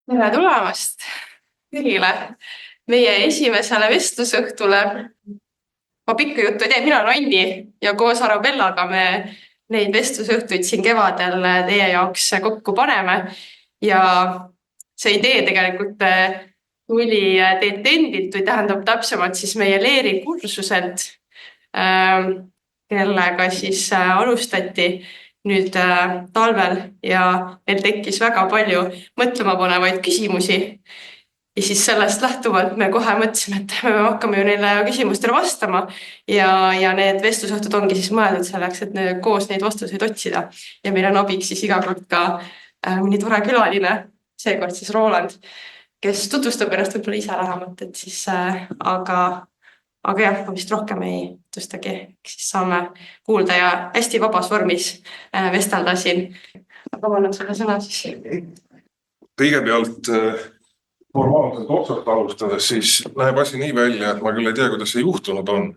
Tere tulemast kõigile meie esimesele vestlusõhtule. Ma pikka juttu ei tee, mina olen Anni ja koos Arabellaga me neid vestlusõhtuid siin kevadel teie jaoks kokku paneme. Ja see idee tegelikult tuli teilt endilt või tähendab täpsemalt siis meie Leeri kursuselt, kellega siis alustati nüüd talvel ja meil tekkis väga palju mõtlema panevaid küsimusi. Ja siis sellest lähtuvalt me kohe mõtlesime, et me hakkame ju neile küsimustele vastama ja need vestlusõhtud ongi siis mõeldud selleks, et koos neid vastuseid otsida. Ja meil on abiks siis iga kord ka mõni tore külaline, seekord siis Roland, kes tutvustab ennast võib-olla ise lähemalt, et siis aga jah, ma vist rohkem ei tutvustagi, siis saame kuulda ja hästi vabas vormis vestelda siin. Aga ma annan sulle sõna siis. Kõigepealt formaalselt otsast alustades, siis läheb asi nii välja, et ma küll ei tea, kuidas see juhtunud on,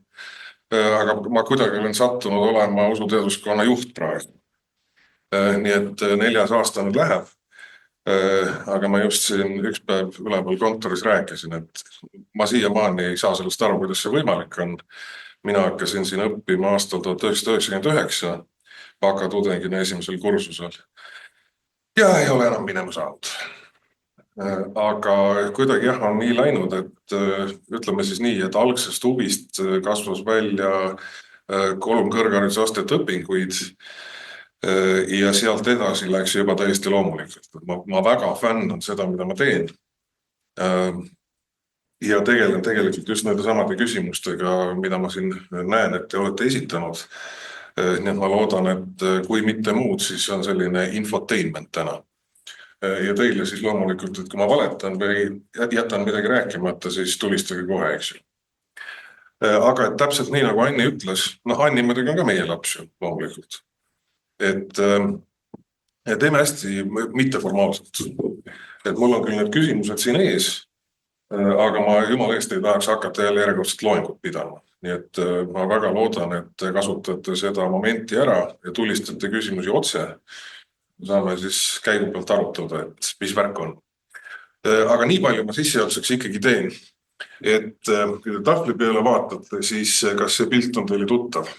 aga ma kuidagi olen sattunud olema usuteaduskonna juht praegu. Nii et 4. aasta nüüd läheb, aga ma just siin üks päev üleval kontoris rääkisin, et ma siiamaani ei saa sellest aru, kuidas see võimalik on. Mina hakkasin siin õppima aastal 1999 bakatudengina esimesel kursusel ja ei ole enam minema saanud. Aga kuidagi jah, on nii läinud, et ütleme siis nii, et algsest huvist kasvas välja 3 kõrgharidusastet õpinguid ja sealt edasi läks juba täiesti loomulikult. Ma väga fännan seda, mida ma teen ja tegelen tegelikult just nende samade küsimustega, mida ma siin näen, et te olete esitanud. Nii et ma loodan, et kui mitte muud, siis on selline infotainment täna. Ja teile siis loomulikult, et kui ma valetan või jätan midagi rääkimata, siis tulistage kohe, eks ju. Aga et täpselt nii, nagu Anni ütles, Anni muidugi on ka meie laps ju, loomulikult. Et teeme hästi mitteformaalselt. Et mul on küll need küsimused siin ees, aga ma jumala eest ei tahaks hakata jälle järjekordselt loengut pidama. Nii et ma väga loodan, et kasutate seda momenti ära ja tulistate küsimusi otse. Saame siis käigu pealt arutada, et mis värk on. Aga nii palju ma sissejuhatuseks ikkagi teen, et kui te tahvli peale vaatate, siis kas see pilt on teile tuttav?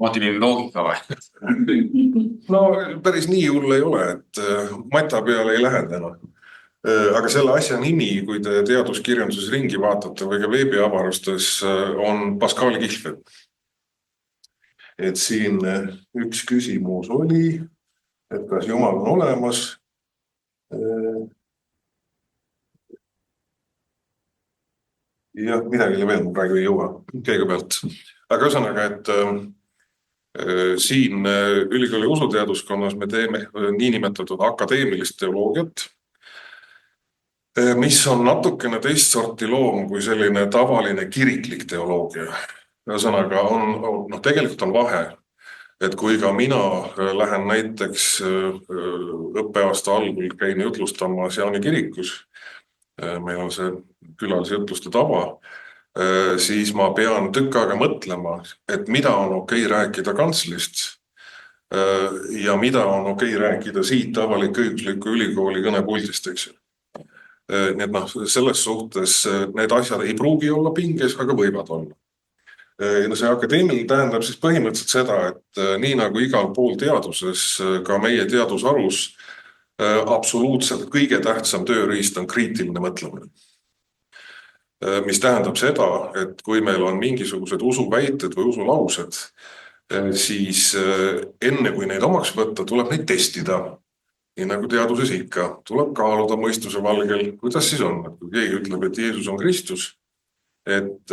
Maatiliin loogika või? No päris nii hull ei ole, et mata peale ei lähe täna. Aga selle asja nimi, kui te teaduskirjanduses ringi vaatate või ka veebiavarustes, on Pascali kihlved. Et siin üks küsimus oli, et kas Jumal on olemas. Ja midagi veel ma praegu ei jõua käigu pealt. Aga ühesõnaga, et siin ülikooli usuteaduskonnas me teeme niinimetatud akadeemilist teoloogiat, mis on natukene teist sorti loom kui selline tavaline kiriklik teoloogia. Ühesõnaga, tegelikult on vahe, et kui ka mina lähen näiteks õppeaasta algul käin jutlustamas Jaani kirikus, meil on see külalise jutluste tava, siis ma pean tükk aega mõtlema, et mida on okei rääkida kantslist ja mida on okei rääkida siit avalik-õigusliku ülikooli kõnepuldist, eks ju. Nii et selles suhtes need asjad ei pruugi olla pinges, aga võivad olla. Ja see akadeemiline tähendab siis põhimõtteliselt seda, et nii nagu igal pool teaduses, ka meie teadusharus absoluutselt kõige tähtsam tööriist on kriitiline mõtlemine. Mis tähendab seda, et kui meil on mingisugused usuväited või usulaused, siis enne kui neid omaks võtta, tuleb neid testida. Nii nagu teaduses ikka, tuleb kaaluda mõistuse valgel, kuidas siis on, et kui keegi ütleb, et Jeesus on Kristus, et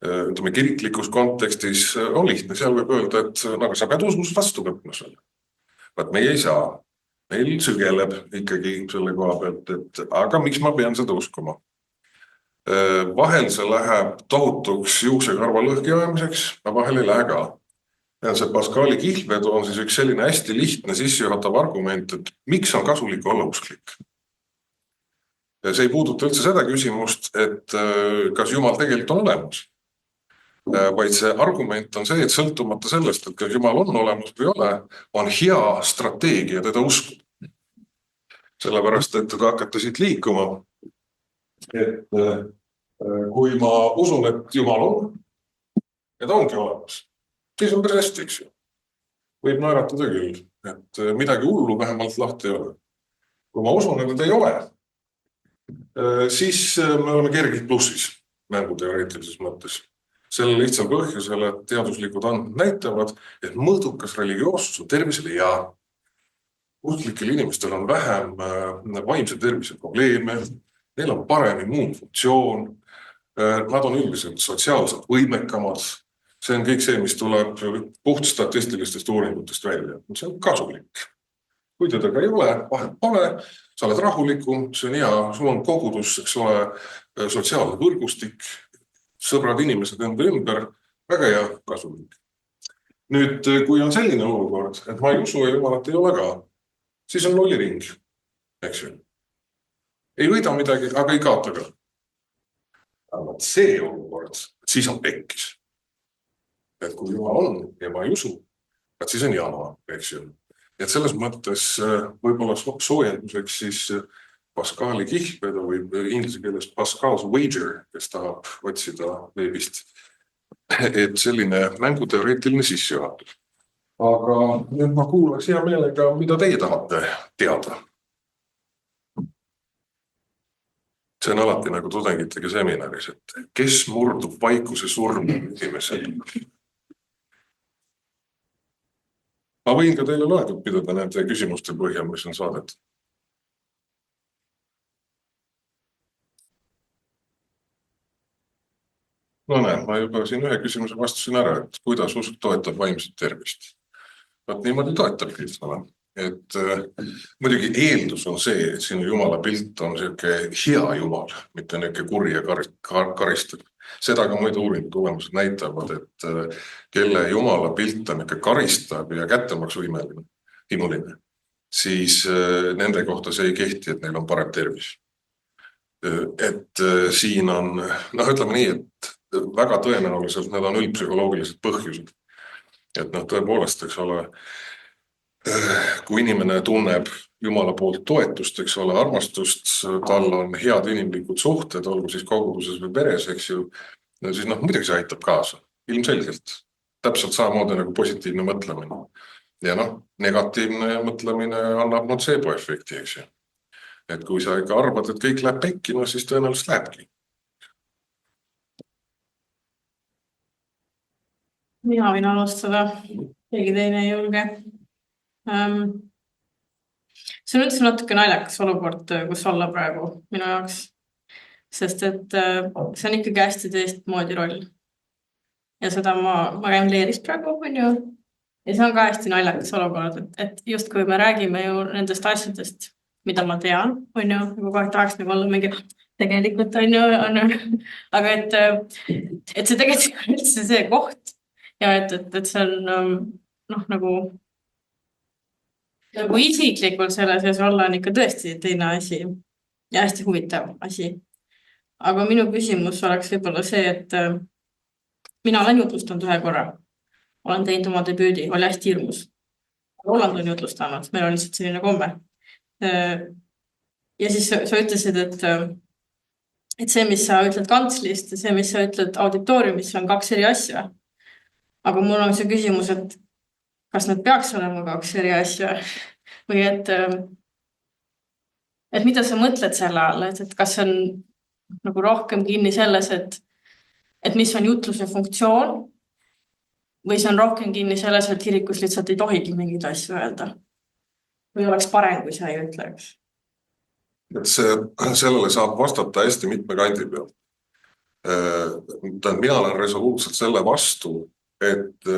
ütleme, kiriklikus kontekstis on lihtne, seal võib öelda, et sa pead usus vastu võtma selle. Vaat meie ei saa, meil sügeleb ikkagi selle koha pealt, et aga miks ma pean seda uskuma? Vahel see läheb tohutuks juuksekarva lõhki ajamiseks, aga vahel ei lähe ka. Ja see Pascali kihlved on siis üks selline hästi lihtne sissejuhatav argument, et miks on kasulik olla usklik? See ei puuduta üldse seda küsimust, et kas Jumal tegelikult on olemas. Vaid see argument on see, et sõltumata sellest, et kas Jumal on olemas või ole, on hea strateegia teda uskuda. sellepärast, et hakata siit liikuma. Et kui ma usun, et Jumal on, ja ta ongi olemas, siis on päris hästi, eks ju. Võib naeratada küll, et midagi hullu vähemalt lahti ei ole. Kui ma usun, et ei ole, siis me oleme kergelt plussis mänguteoreetilises mõttes. Selle lihtsal põhjusel, et teaduslikud andmed näitavad, et mõõdukas religioossus on tervisele ja usklikel inimestel on vähem vaimse tervise probleeme, neil on parem immuunfunktsioon, nad on üldiselt sotsiaalselt võimekamad. See on kõik see, mis tuleb puht statistilistest uuringutest välja. See on kasulik. Kui teda ei ole, vahet pole, sa oled rahulikum, see on hea, sul on kogudus, eks ole, sotsiaalne võrgustik, sõbrad inimesed enda ümber, väga hea, kasulik. Nüüd, kui on selline olukord, et ma ei usu ja Jumalat ei ole ka, siis on lolliring, eks ju. Ei võida midagi, aga ei kaota ka. Aga see olukord, siis on pekkis. Et kui Jumal on ja ma ei usu, et siis on jama, eks ju. Et selles mõttes võib-olla soojenduseks siis Pascali kihlvedu või inglise keeles Pascal's wager, kes tahab otsida veebist, et selline mänguteoreetiline sissejuhatus. Aga nüüd ma kuulaks hea meelega, mida teie tahate teada. See on alati nagu tudengitega seminaris, et kes murdub vaikuse surma esimesel. Ma võin ka teile loetud pidada nende küsimuste põhjal, mis on saadet. No näe, ma juba siin ühe küsimuse vastasin ära, et kuidas usk toetab vaimset tervist. Vaat niimoodi toetabki, et muidugi eeldus on see, et sinu Jumala pilt on selline hea Jumal, mitte niisugune kuri ja karistab. Seda ka muidu uuringud tulemused näitavad, et kelle Jumala pilt on niisugune karistab ja kättemaksuimuline, siis nende kohta see ei kehti, et neil on parem tervis. Et siin on, ütleme nii, et väga tõenäoliselt need on üldpsühholoogilised põhjused. Et tõepoolest, eks ole, kui inimene tunneb Jumala poolt toetust, eks ole, armastust, tal on head inimlikud suhted, olgu siis koguduses või peres, eks ju, siis muidugi see aitab kaasa, ilmselgelt. Täpselt samamoodi nagu positiivne mõtlemine. Ja negatiivne mõtlemine annab notseebo-efekti, eks ju. Et kui sa ikka arvad, et kõik läheb pekki, siis tõenäoliselt lähebki. Mina võin alustada, keegi teine ei julge. See on üldse natuke naljakas olukord, kus olla praegu minu jaoks. Sest et see on ikkagi hästi teistmoodi roll. Ja seda ma käin leeris praegu, on ju. Ja see on ka hästi naljakas olukord, et just kui me räägime ju nendest asjadest, mida ma tean, on ju, kui kogu aeg tahaks nagu olla mingi tegelikult on ju. Aga et see tegelikult on üldse see koht. Ja et see on nagu isiklikult selle sees olla on ikka tõesti teine asi ja hästi huvitav asi. Aga minu küsimus oleks võib-olla see, et mina olen jutlustanud ühe korra. Olen teinud oma debüüdi, oli hästi hirmus. Roland on jutlustanud, meil on lihtsalt selline komme. Ja siis sa ütlesid, et see, mis sa ütled kantslist ja see, mis sa ütled auditooriumis, on kaks eri asja. Aga mul on see küsimus, et kas need peaks olema kaks eri asja või et mida sa mõtled selle all, et kas see on nagu rohkem kinni selles, et mis on jutluse funktsioon või see on rohkem kinni selles, et kirikus lihtsalt ei tohigi mingid asju öelda või oleks parem, kui sa ei ütleks? Et sellele saab vastata hästi mitme kandi peal. Mina olen resoluutselt selle vastu, et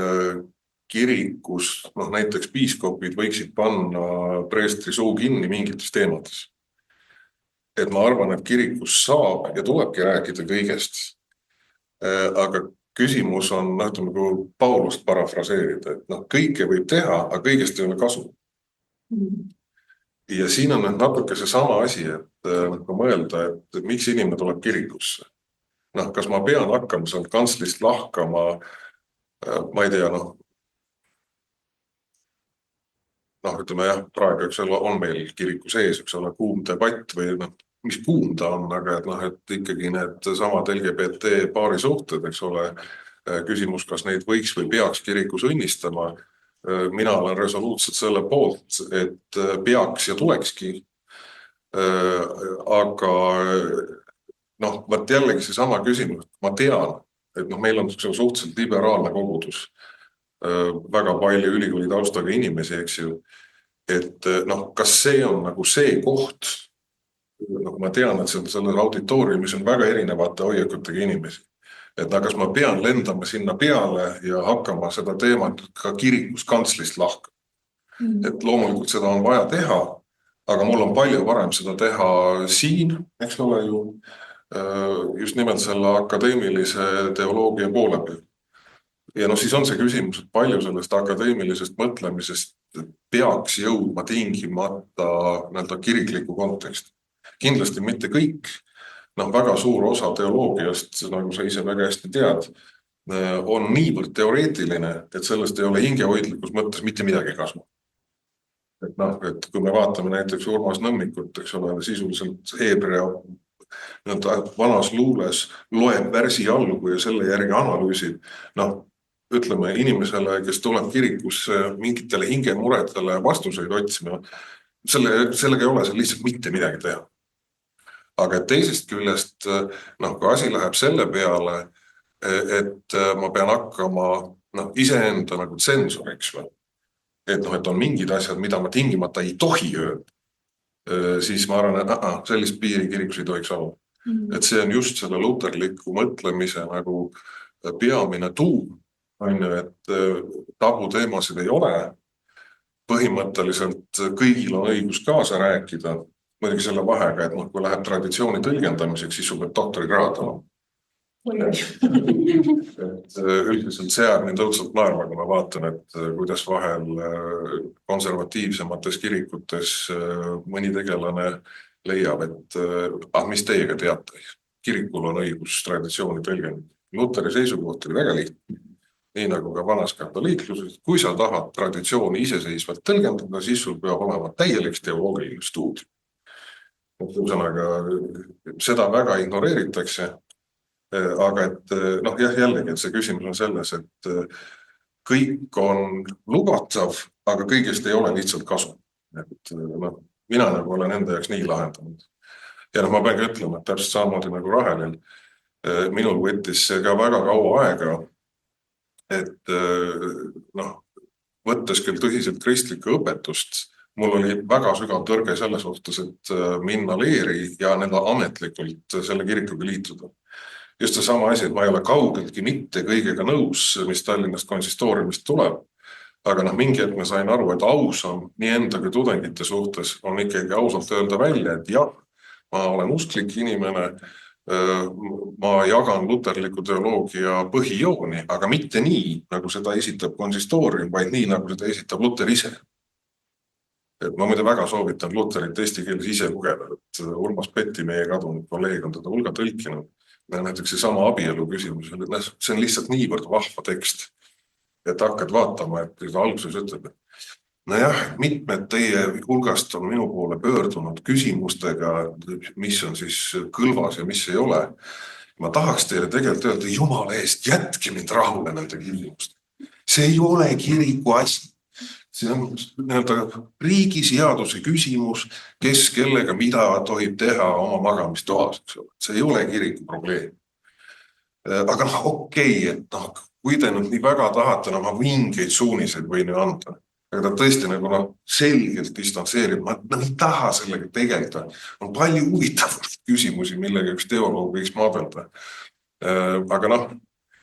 kirikus, näiteks piiskopid võiksid panna preestri suu kinni mingites teemades. Et ma arvan, et kirikus saab ja tulebki rääkida kõigest. Aga küsimus on, kui Paulust parafraseerida, et kõike võib teha, aga kõigest ei ole kasu. Ja siin on natuke see sama asi, et mõelda, et miks inimene tuleb kirikusse. Kas ma pean hakkama seal kantslist lahkama, ma ei tea, ütleme jah, praegu on meil kiriku sees, kuum debatt või mis kuum ta on, aga et ikkagi need samad LGBT paari suhted, küsimus, kas neid võiks või peaks kirikus õnnistama. Mina olen resoluutselt selle poolt, et peaks ja tulekski. Aga võt jällegi see sama küsimus, ma tean, et meil on suhteliselt liberaalne kogudus, väga palju ülikooli taustaga inimesi, et kas see on see koht, ma tean, et selles auditooriumis on väga erinevate hoiakutega inimesi. Et kas ma pean lendama sinna peale ja hakkama seda teemat ka kirikus kantslist lahka. Et loomulikult seda on vaja teha, aga mul on palju varem seda teha siin, just nimelt selle akadeemilise teoloogia poole peal. Ja siis on see küsimus, et palju sellest akadeemilisest mõtlemisest peaks jõudma tingimata kirikliku konteksti. Kindlasti mitte kõik, väga suur osa teoloogiast, nagu sa ise väga hästi tead, on niivõrd teoreetiline, et sellest ei ole hingehoidlikus mõttes mitte midagi kasu. Et kui me vaatame näiteks Urmas Nõmmikut, sisuliselt Heebrea vanas luules loeb värsi algu ja selle järgi analüüsib, ütleme inimesele, kes tuleb kirikusse mingitele hingemuredele vastuseid otsima, sellega ei ole seal lihtsalt mitte midagi teha. Aga teisest küljest, kui asi läheb selle peale, et ma pean hakkama iseenda tsensoriks või, et on mingid asjad, mida ma tingimata ei tohi öelda, siis ma arvan, et sellist piiri kirikus ei tohiks olla. Et see on just selle luterliku mõtlemise peamine tuum, et tabuteemasid ei ole, põhimõtteliselt kõigil on õigus kaasa rääkida, muidugi selle vahega, et kui läheb traditsiooni tõlgendamiseks, siis sul peab doktorikraad olema. Üldiselt see jääb mind õudselt naerma, kui ma vaatan, et kuidas vahel konservatiivsemates kirikutes mõni tegelane leiab, et mis teiega teate, kirikul on õigus traditsiooni tõlgendada. Luteri seisukoht oli väga lihtne, nii nagu ka vanas katoliikluses, kui sa tahad traditsiooni iseseisvalt tõlgendada, siis sul peab olema täielik teoloogiline stuudium. Ühesõnaga, seda väga ignoreeritakse, aga jällegi, et see küsimus on selles, et kõik on lubatav, aga kõigest ei ole lihtsalt kasu. Et mina olen enda jaoks nii lahendanud. Ja ma pean ütlema, et täpselt samamoodi nagu Rahelil, minul võttis see ka väga kaua aega, et võttes küll tõsiselt kristlikku õpetust, mul oli väga sügav tõrge selles suhtes, et minna leeri ja ametlikult selle kirikuga liituda. Just see sama asi, et ma ei ole kaugeltki mitte kõigega nõus, mis Tallinnast konsistooriumist tuleb, aga mingi hetk ma sain aru, et ausam nii enda kui tudengite suhtes on ikkagi ausalt öelda välja, et jah, ma olen usklik inimene, ma jagan luterliku teoloogia põhijooni, aga mitte nii, nagu seda esitab konsistoorium, vaid nii, nagu seda esitab Luter ise. Et ma muide väga soovitan Luterit eesti keeles ise lugeda, et Urmas Petti, meie kadunud kolleeg, on teda hulga tõlkinud. Näiteks see sama abielu küsimus, see on lihtsalt niivõrd vahva tekst, et hakkad vaatama, et alguses ütleb, et mitmed teie hulgast on minu poole pöördunud küsimustega, mis on siis kõlvas ja mis ei ole. Ma tahaks teile tegelikult öelda, jumala eest, jätke mind rahule nende küsimuste. See ei ole kiriku asi. See on riigiseaduse küsimus, kes kellega mida tohib teha oma magamistoas. See ei ole kiriku probleem. Aga okei, et kui te nüüd nii väga tahate, ma mingeid suuniseid võin ju anda. Aga ta tõesti selgelt distantseerib, ma ei taha sellega tegeleda. On palju huvitavaid küsimusi, millega üks teoloog võiks maadelda. Aga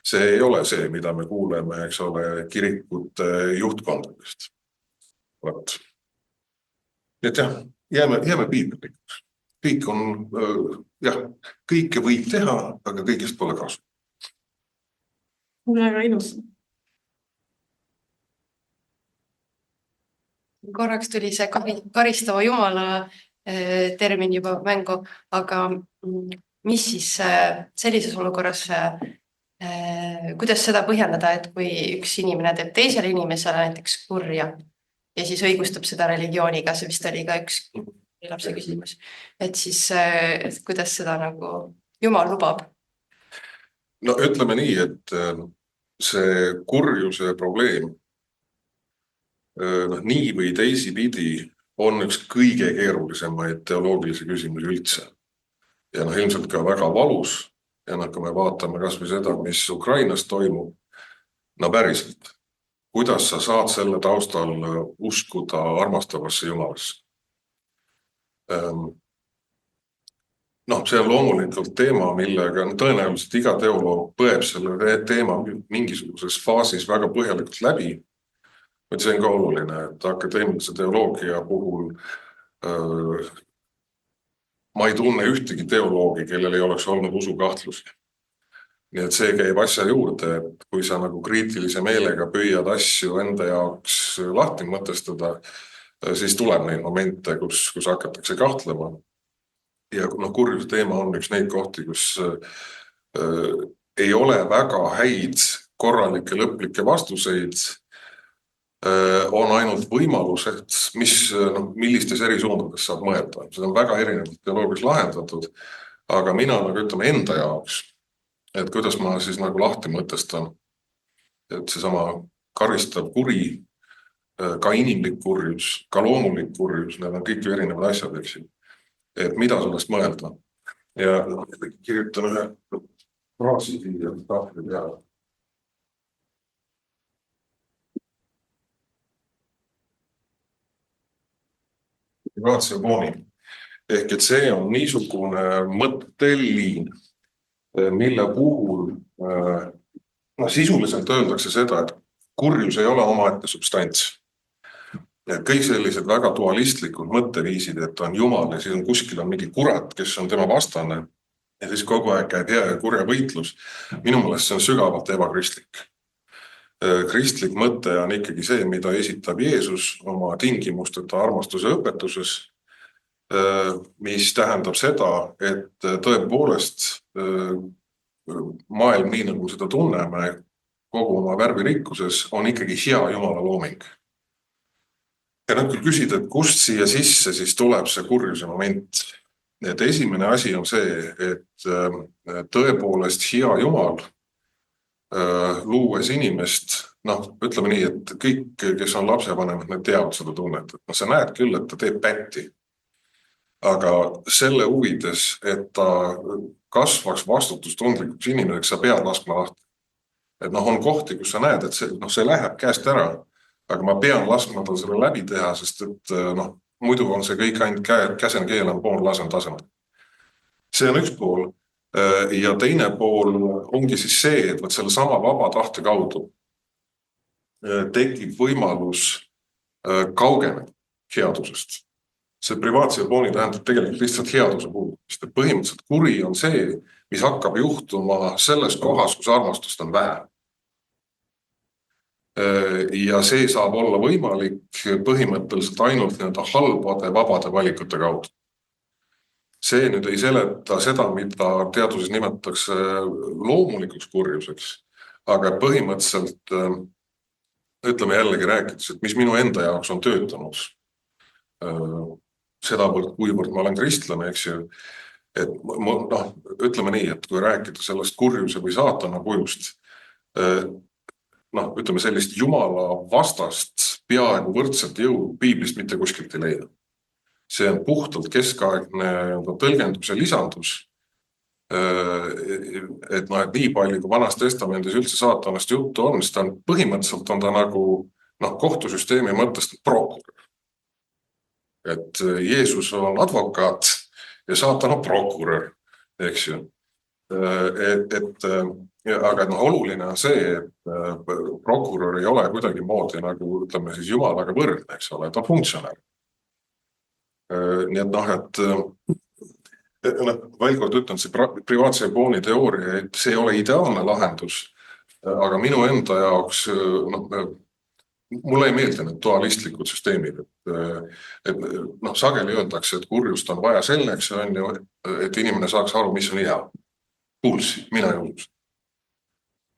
see ei ole see, mida me kuuleme, kirikute juhtkondadest. Et jääme piiblikuks. Kõik on, kõike võib teha, aga kõigest pole kasu. Väga ilus. Korraks tuli see karistava jumala termin juba mängu, aga mis siis sellises olukorras, kuidas seda põhjendada, et kui üks inimene teeb teisele inimesele näiteks kurja, ja siis õigustab seda religiooniga, see vist oli ka üks lapse küsimus. Et siis et kuidas seda nagu Jumal lubab? No ütleme nii, et see kurjuse probleem nii või teisipidi on üks kõige keerulisemaid teoloogilisi küsimusi üldse. Ja ilmselt ka väga valus. Ja kui me vaatame kas või seda, mis Ukrainas toimub, no päriselt, kuidas sa saad selle taustal uskuda armastavasse Jumalasse? See on loomulikult teema, millega tõenäoliselt iga teoloog põeb selle teema mingisuguses faasis väga põhjalikult läbi. Et see on ka oluline, et akadeemilise teoloogia puhul ma ei tunne ühtegi teoloogi, kellel ei oleks olnud usukahtlusi. Nii et see käib asja juurde, et kui sa nagu kriitilise meelega püüad asju enda jaoks lahti mõtestada, siis tuleb neid momente, kus hakatakse kahtlema. Ja kurjuse teema on üks neid kohti, kus ei ole väga häid korralikke lõplikke vastuseid, on ainult võimalused, millistes eri suundades saab mõelda. Seda on väga erinevalt teoloogias lahendatud, aga mina ütleme enda jaoks, et kuidas ma siis nagu lahti mõtestan, et seesama karistav kuri, ka inimlik kurjus, ka loomulik kurjus, need on kõik erinevad asjad, eks ju. Et mida sellest mõelda. Ja kirjutan ühe fraasi siia tahvli peale. Privaatsiooni. Ehk et see on niisugune mõtteliin, mille puhul sisuliselt öeldakse seda, et kurjus ei ole omaette substants. Ja kõik sellised väga dualistlikud mõtteviisid, et on Jumal ja siis on kuskil on mingi kurat, kes on tema vastane ja siis kogu aeg käib hea ja kurja võitlus. Minu meelest see on sügavalt ebakristlik. Kristlik mõte on ikkagi see, mida esitab Jeesus oma tingimusteta armastuse õpetuses, mis tähendab seda, et tõepoolest maailm nii nagu seda tunneme kogu oma värvirikkuses on ikkagi hea Jumala looming. Ja kui küsida, et kust siia sisse siis tuleb see kurjuse moment. Et esimene asi on see, et tõepoolest hea Jumal luues inimest, ütleme nii, et kõik, kes on lapsevanemad, need teavad seda tunnet. Et sa näed küll, et ta teeb pätti. Aga selle huvides, et ta kasvaks vastutustundlikuks inimeseks, sa pead laskma lahti. Et on kohti, kus sa näed, et see läheb käest ära, aga ma pean laskma tal selle läbi teha, sest et muidu on see kõik ainult käsen keelan pool lasen tasemel. See on üks pool. Ja teine pool ongi siis see, et selle sama vaba tahte kaudu tekib võimalus kaugeneda headusest. See privaatsiooni tähendab tegelikult lihtsalt headuse puudumist. Põhimõtteliselt kuri on see, mis hakkab juhtuma selles kohas, kus armastust on vähe. Ja see saab olla võimalik põhimõtteliselt ainult halbade, vabade valikute kaudu. See nüüd ei seleta seda, mida teaduses nimetatakse loomulikuks kurjuseks, aga põhimõtteliselt ütleme jällegi rääkides, et mis minu enda jaoks on töötanud sedavõrd, kuivõrd ma olen kristlane, eks ju, et ütleme nii, et kui rääkida sellest kurjuse või saatana kujust, ütleme sellist Jumala vastast peaaegu võrdset jõu piiblist mitte kuskilt ei leida. See on puhtalt keskaegne tõlgendus ja lisandus, et nii palju kui Vanas Testamendis üldse saatanast juttu on, siis põhimõtteliselt on ta nagu kohtusüsteemi mõttest prokurör. Et Jeesus on advokaat ja saatan on prokurör, eks ju. Aga oluline on see, et prokurör ei ole kuidagi moodi nagu ütleme siis Jumalaga võrdne, eks ole, ta on funktsionär. Nii et veel kord ütlen, see privaatsiooni teooria, et see ei ole ideaalne lahendus, aga minu enda jaoks, mulle ei meeldi need dualistlikud süsteemid, et sageli öeldakse, et kurjust on vaja selleks, et inimene saaks aru, mis on hea. Kuulsi, mina ei usu.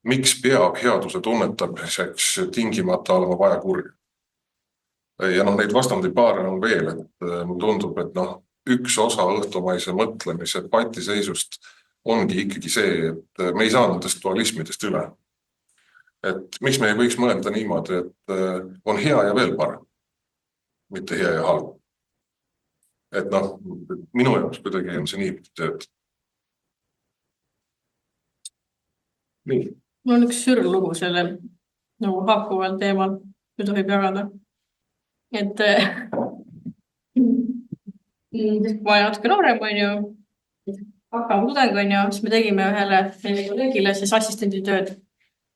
Miks peab headuse tunnetamiseks tingimata olema vaja kurja? ja neid vastandipaare on veel, et mulle tundub, et üks osa õhtumaise mõtlemise patiseisust ongi ikkagi see, et me ei saa nendest dualismidest üle. Et miks me ei võiks mõelda niimoodi, et on hea ja veel parem, mitte hea ja halb. Et minu jaoks kuidagi on see nii tööd. Nii. Mul on üks sürlugu selle haakuval teemal, kui tohib jagada. Et ma olen natuke noorem, hakkama tudeng, siis me tegime ühele kolleegile siis assistenditööd,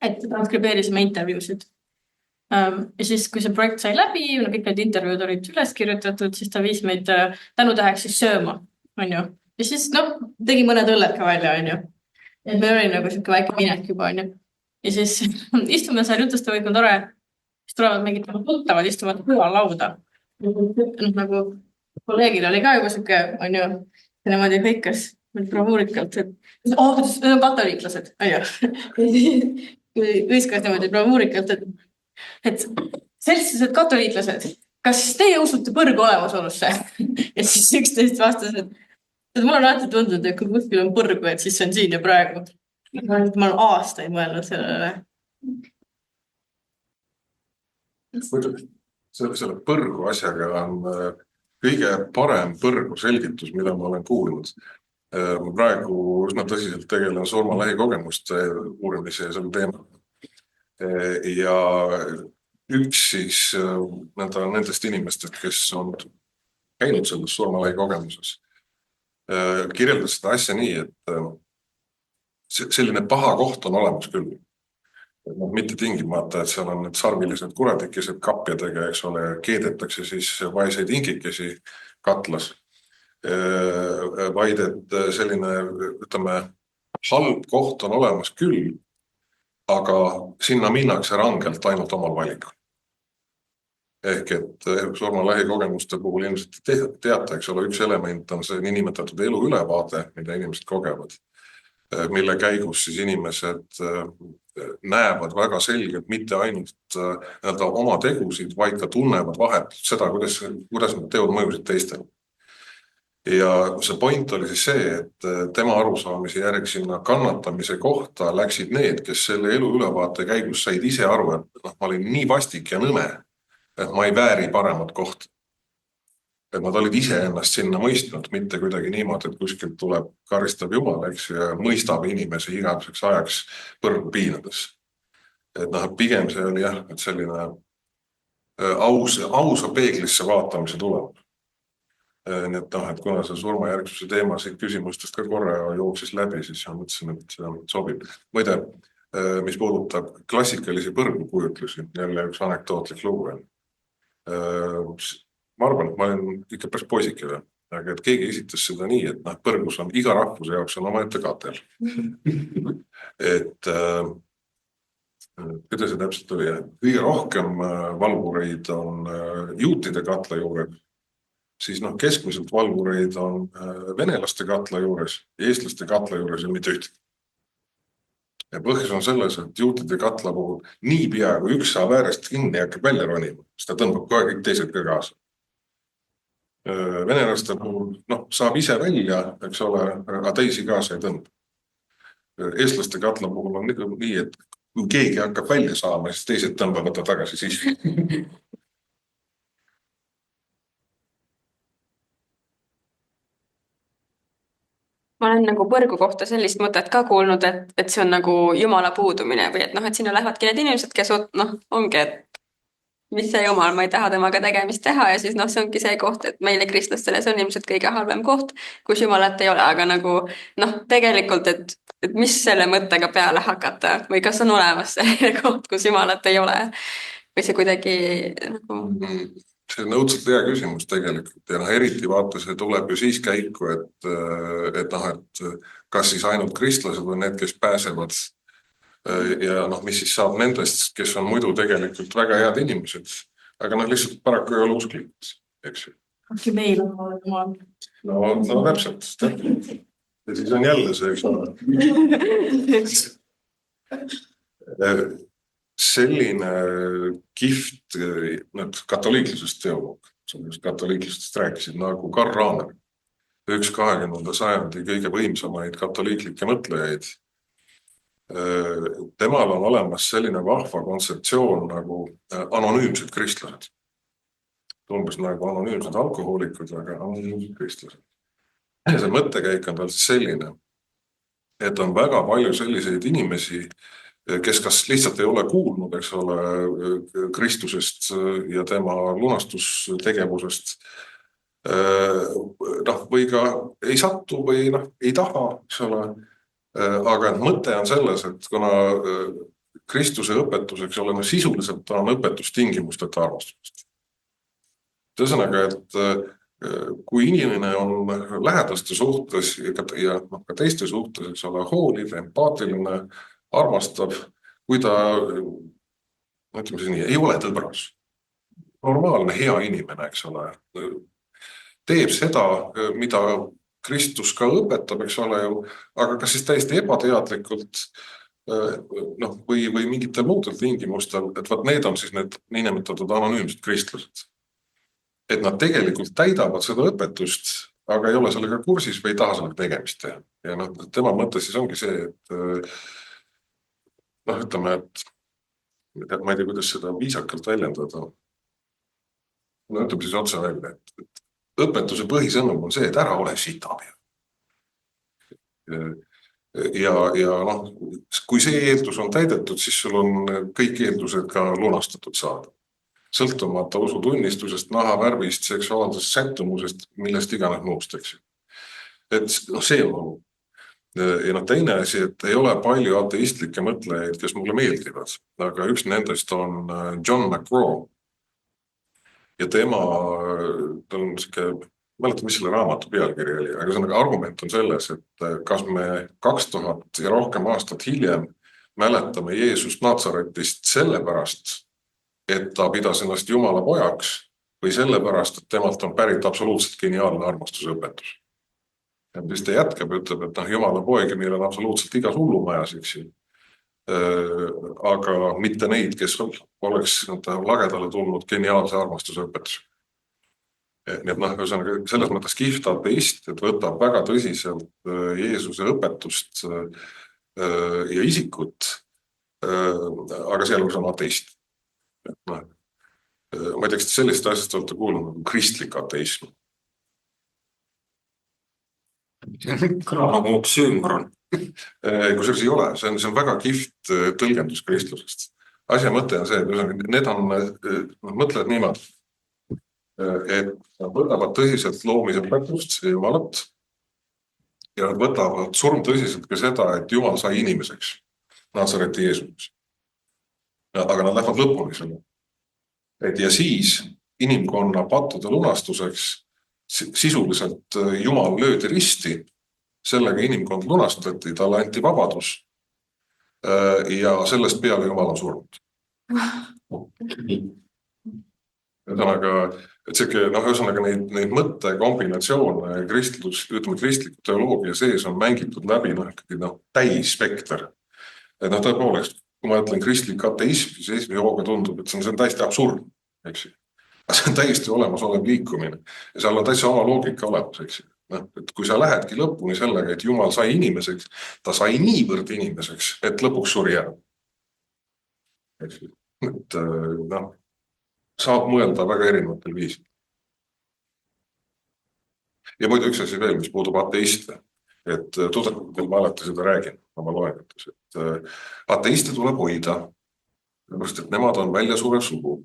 et transkribeerisime intervjuusid. Ja siis, kui see projekt sai läbi, kõik need intervjuud olid üles kirjutatud, siis ta viis meid tänutäheks siis sööma. Ja siis tegi mõned õlled ka välja. Et meil oli nagu siuke väike minek juba. Ja siis istume seal, jutusta kõik on tore. Siis tulevad mingid tuttavad, istuvad lauda. Nagu kolleegil oli ka juba siuke, ja nemad ei hõikas bravuurikalt, et need on katoliiklased. Hõiskas niimoodi bravuurikalt, et sellised katoliiklased, kas teie usute põrgu olemasolusse? Ja siis 11 vastas, et mul on alati tundunud, et kui kuskil on põrgu, et siis on siin ja praegu. Ma olen aastaid mõelnud sellele. Selle põrgu asjaga on kõige parem põrgu selgitus, mida ma olen kuulnud. Ma praegu üsna tõsiselt tegelen surma lähikogemuste uurimise ja selle teema. Ja üks siis nendest inimestest, kes on käinud selles surma lähikogemuses, kirjeldas seda asja nii, et selline paha koht on olemas küll. Mitte tingimata, et seal on need sarvilised kuradikesed kapjadega, eks ole, keedetakse siis vaeseid inkikesi katlas, vaid et selline, ütleme, halb koht on olemas küll, aga sinna minnakse rangelt ainult omal valikul. Ehk et surma lähikogemuste puhul ilmselt teate, eks ole, üks element on see niinimetatud elu ülevaade, mida inimesed kogevad, mille käigus siis inimesed näevad väga selgelt mitte ainult oma tegusid, vaid ka tunnevad vahetult seda, kuidas nad teevad mõjusid teistele. Ja see point oli siis see, et tema arusaamise järg sinna kannatamise kohta läksid need, kes selle elu ülevaate käigus said ise aru, et ma olin nii vastik ja nõme, et ma ei vääri paremat kohta. Et nad olid ise ennast sinna mõistnud, mitte kuidagi niimoodi, et kuskilt tuleb karistab Jumal, eks, ja mõistab inimese igaveseks ajaks põrgu piinades. Et pigem see oli et selline ausa peeglisse vaatamise tulemus. Nii et kuna see surmajärgsuse teema siit küsimustest ka korra jooksis läbi, siis mõtlesin, et see sobib. Mõide, mis puudutab klassikalisi põrgukujutlusi, jälle üks anekdootlik lugu. Ma arvan, et ma olen ikka päris poisike veel, aga et keegi esitas seda nii, et põrgus on iga rahvuse jaoks on oma ette katel. Et kuidas see täpselt oli? Kõige rohkem valvureid on juutide katla juures, siis keskmiselt valvureid on venelaste katla juures ja eestlaste katla juures ja mitte ühtegi. Ja põhjus on selles, et juutide katla puhul niipea, kui üks saab äärest kinni ja hakkab välja ronima, siis ta tõmbab kohe kõik teised ka kaasa. Venelaste puhul saab ise välja, eks ole, aga teisi kaasa ei tõmba. Eestlaste katla puhul on nii, et kui keegi hakkab välja saama, siis teised tõmbavad ta tagasi sisse. Ma olen põrgu kohta sellist mõtet ka kuulnud, et see on Jumala puudumine või et sinna lähevadki need inimesed, kes ongi, et mis see Jumal, ma ei taha temaga tegemist teha ja siis see ongi see koht, et meile kristlastele see on ilmselt kõige halvem koht, kus Jumalat ei ole, aga tegelikult, et mis selle mõttega peale hakata või kas on olemas see koht, kus Jumalat ei ole või see kuidagi See on õudselt hea küsimus tegelikult ja eriti vaata, see tuleb ju siis käiku, et kas siis ainult kristlased või need, kes pääsevad ja mis siis saab nendest, kes on muidu tegelikult väga head inimesed, aga lihtsalt paraku ei ole usklikud, eks ju. Äkki meil on Jumal. No täpselt. Ja siis on jälle see, eks ole. selline kihvt katoliiklusest teoloog, katoliiklusest rääkisid nagu Karl Rahner, üks 20. sajandi kõige võimsamaid katoliiklikke mõtlejaid. Temal on olemas selline vahva kontseptsioon nagu anonüümsed kristlased. Umbes nagu anonüümsed alkohoolikud, aga anonüümsed kristlased. Ja see mõttekäik on tal selline, et on väga palju selliseid inimesi, kes kas lihtsalt ei ole kuulnud, eks ole, Kristusest ja tema lunastustegevusest, või ka ei satu või ei taha, eks ole. Aga mõte on selles, et kuna Kristuse õpetuseks oleme sisuliselt on õpetustingimusteta armastusest. Ühesõnaga, et kui inimene on lähedaste suhtes ja ka teiste suhtes, eks ole, hooliv, empaatiline, armastav, kui ta, ütleme siis nii, ei ole tõbras, normaalne, hea inimene, eks ole, teeb seda, mida Kristus ka õpetab, eks ole, aga kas siis täiesti ebateadlikult või mingitel muudel tingimustel, et need on siis need niinimetatud anonüümsed kristlased. Et nad tegelikult täidavad seda õpetust, aga ei ole sellega kursis või ei taha sellega tegemist teha. Ja tema mõte siis ongi see, et ütleme, et ma ei tea, kuidas seda viisakalt väljendada. Ütleme siis otse välja, et õpetuse põhisõnum on see, et ära ole sitabi. Ja kui see eeldus on täidetud, siis sul on kõik eeldused ka lunastatud saada. Sõltumata usutunnistusest, nahavärvist, seksuaalsest sättumusest, millest iganes muust, eks. Et see on. Ja teine asi, et ei ole palju ateistlikke mõtlejaid, kes mulle meeldivad, aga üks nendest on John McGraw. Ja tema, tal on selline, mäletan, mis selle raamatu pealkiri oli, aga see argument on selles, et kas me 2000 ja rohkem aastat hiljem mäletame Jeesust Natsaretist sellepärast, et ta pidas ennast Jumala pojaks või sellepärast, et temalt on pärit absoluutselt geniaalne armastusõpetus. Ja mis ta jätkab, ütleb, et Jumala poegi meil on absoluutselt igas hullumajas, eks ju. Aga mitte neid, kes oleks lagedale tulnud geniaalse armastusõpetus. Nii et selles mõttes kihvt ateist, et võtab väga tõsiselt Jeesuse õpetust ja isikut, aga sealjuures on ateist. Ma ei tea, kas sellist asjast olete kuulnud nagu kristlik ateism. Nagu oksüümoron. Kusjuures ei ole, see on väga kihvt tõlgendus kristlusest. Asja mõte on see, et need on, mõtlevad niimoodi, et nad võtavad tõsiselt loomisõpetust ja Jumalat ja nad võtavad surmtõsiselt ka seda, et Jumal sai inimeseks Natsareti Jeesuseks. Aga nad lähevad lõpuni selle. Ja siis inimkonna pattude lunastuseks sisuliselt Jumal löödi risti, sellega inimkond lunastati, talle anti vabadus ja sellest peale Jumal on surnud. Ühesõnaga neid mõtte kombinatsioone kristliku teoloogia sees on mängitud läbi täis spekter. Tõepoolest, kui ma ütlen kristlik ateism, siis esimese hooga tundub, et see on täiesti absurd, eks ju. See on täiesti olemasolev liikumine ja seal on täiesti oma loogika olemas, eks ju. Et kui sa lähedki lõpuni sellega, et Jumal sai inimeseks, ta sai niivõrd inimeseks, et lõpuks suri ära. Et saab mõelda väga erinevatel viisil. Ja muidu üks asi veel, mis puudub ateiste, et tudengudel ma alati seda räägin oma loengutes, et ateiste tuleb hoida, et nemad on väljasurev sugu.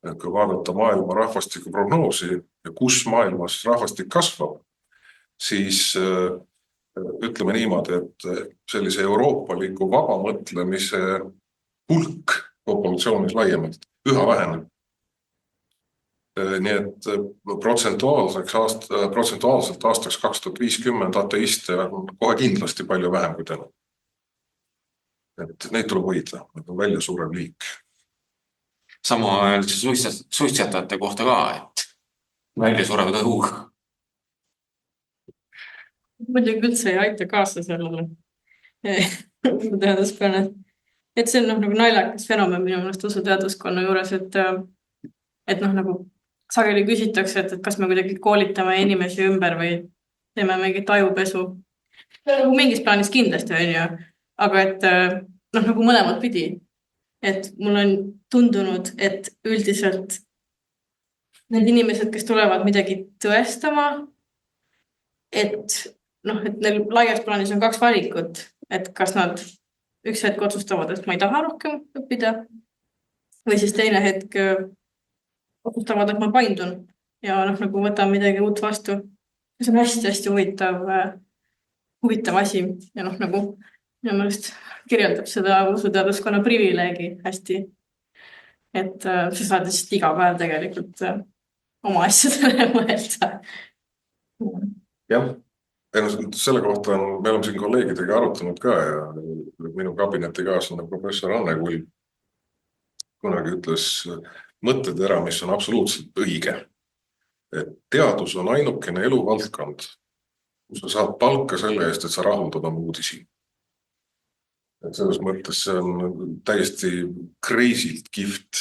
Kui vaadata maailma rahvastiku prognoosi ja kus maailmas rahvastik kasvab, siis ütleme niimoodi, et sellise euroopaliku vaba mõtlemise hulk populatsioonis laiemalt üha väheneb. Nii et protsentuaalselt aastaks 2050 ateiste on kohe kindlasti palju vähem kui täna. Et neid tuleb hoida, need on välja suurem liik. Sama öeldakse suitsetajate kohta ka, et välja surevad õhug. Muidugi üldse ei aita kaasa sellele. Ma teadaspärast et see on nagu naljakas fenomen minu meelest usuteaduskonna juures, et nagu sageli küsitakse, et kas me kuidagi koolitame inimesi ümber või teeme mingit ajupesu. Nagu mingis plaanis kindlasti on ju, aga et nagu mõlemat pidi. Et mul on tundunud, et üldiselt need inimesed, kes tulevad midagi tõestama, et neil laias plaanis on 2 valikut, et kas nad üks hetk otsustavad, et ma ei taha rohkem õppida või siis teine hetk otsustavad, et ma paindun ja nagu võtan midagi uut vastu. See on hästi-hästi huvitav asi ja nagu minu meelest kirjeldab seda usuteaduskonna privileegi hästi. Et sa saad lihtsalt iga päev tegelikult oma asjadele mõelda. Jah, selle kohta me oleme siin kolleegidega arutanud ka ja minu kabinetikaaslane professor Anne Kull kunagi ütles mõttetera, mis on absoluutselt õige. Et teadus on ainukene eluvaldkond, kus sa saad palka selle eest, et sa rahuldad oma uudisi. Et selles mõttes see on täiesti crazy't kihvt,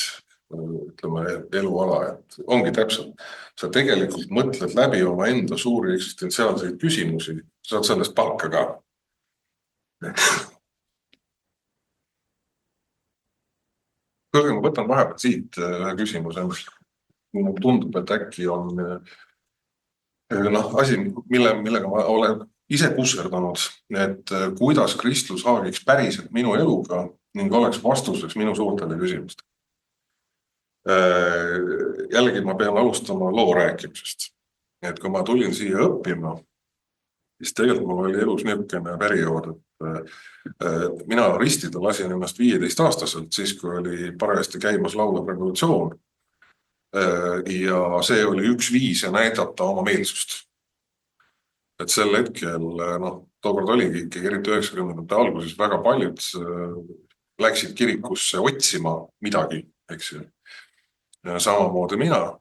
ütleme, eluala, et ongi täpselt. Sa tegelikult mõtled läbi oma enda suuri eksistentsiaalseid küsimusi, saad sellest palka ka. Kõige ma võtan vahepeal siit ühe küsimuse. Mulle tundub, et äkki on asi, millega ma olen ise kusserdanud, et kuidas kristlus haagiks päriselt minu eluga ning oleks vastuseks minu suurtele küsimustele. Jällegi ma pean alustama loo rääkimisest. Et kui ma tulin siia õppima, siis tegelikult mul oli elus niisugune periood, et mina ristida lasin ennast 15-aastaselt, siis kui oli parajasti käimas laulev revolutsioon. Ja see oli üks viise näidata oma meelsust. Et sel hetkel, tookord oligi, eriti 90-ndate alguses väga paljud läksid kirikusse otsima midagi, eks ju. Samamoodi mina.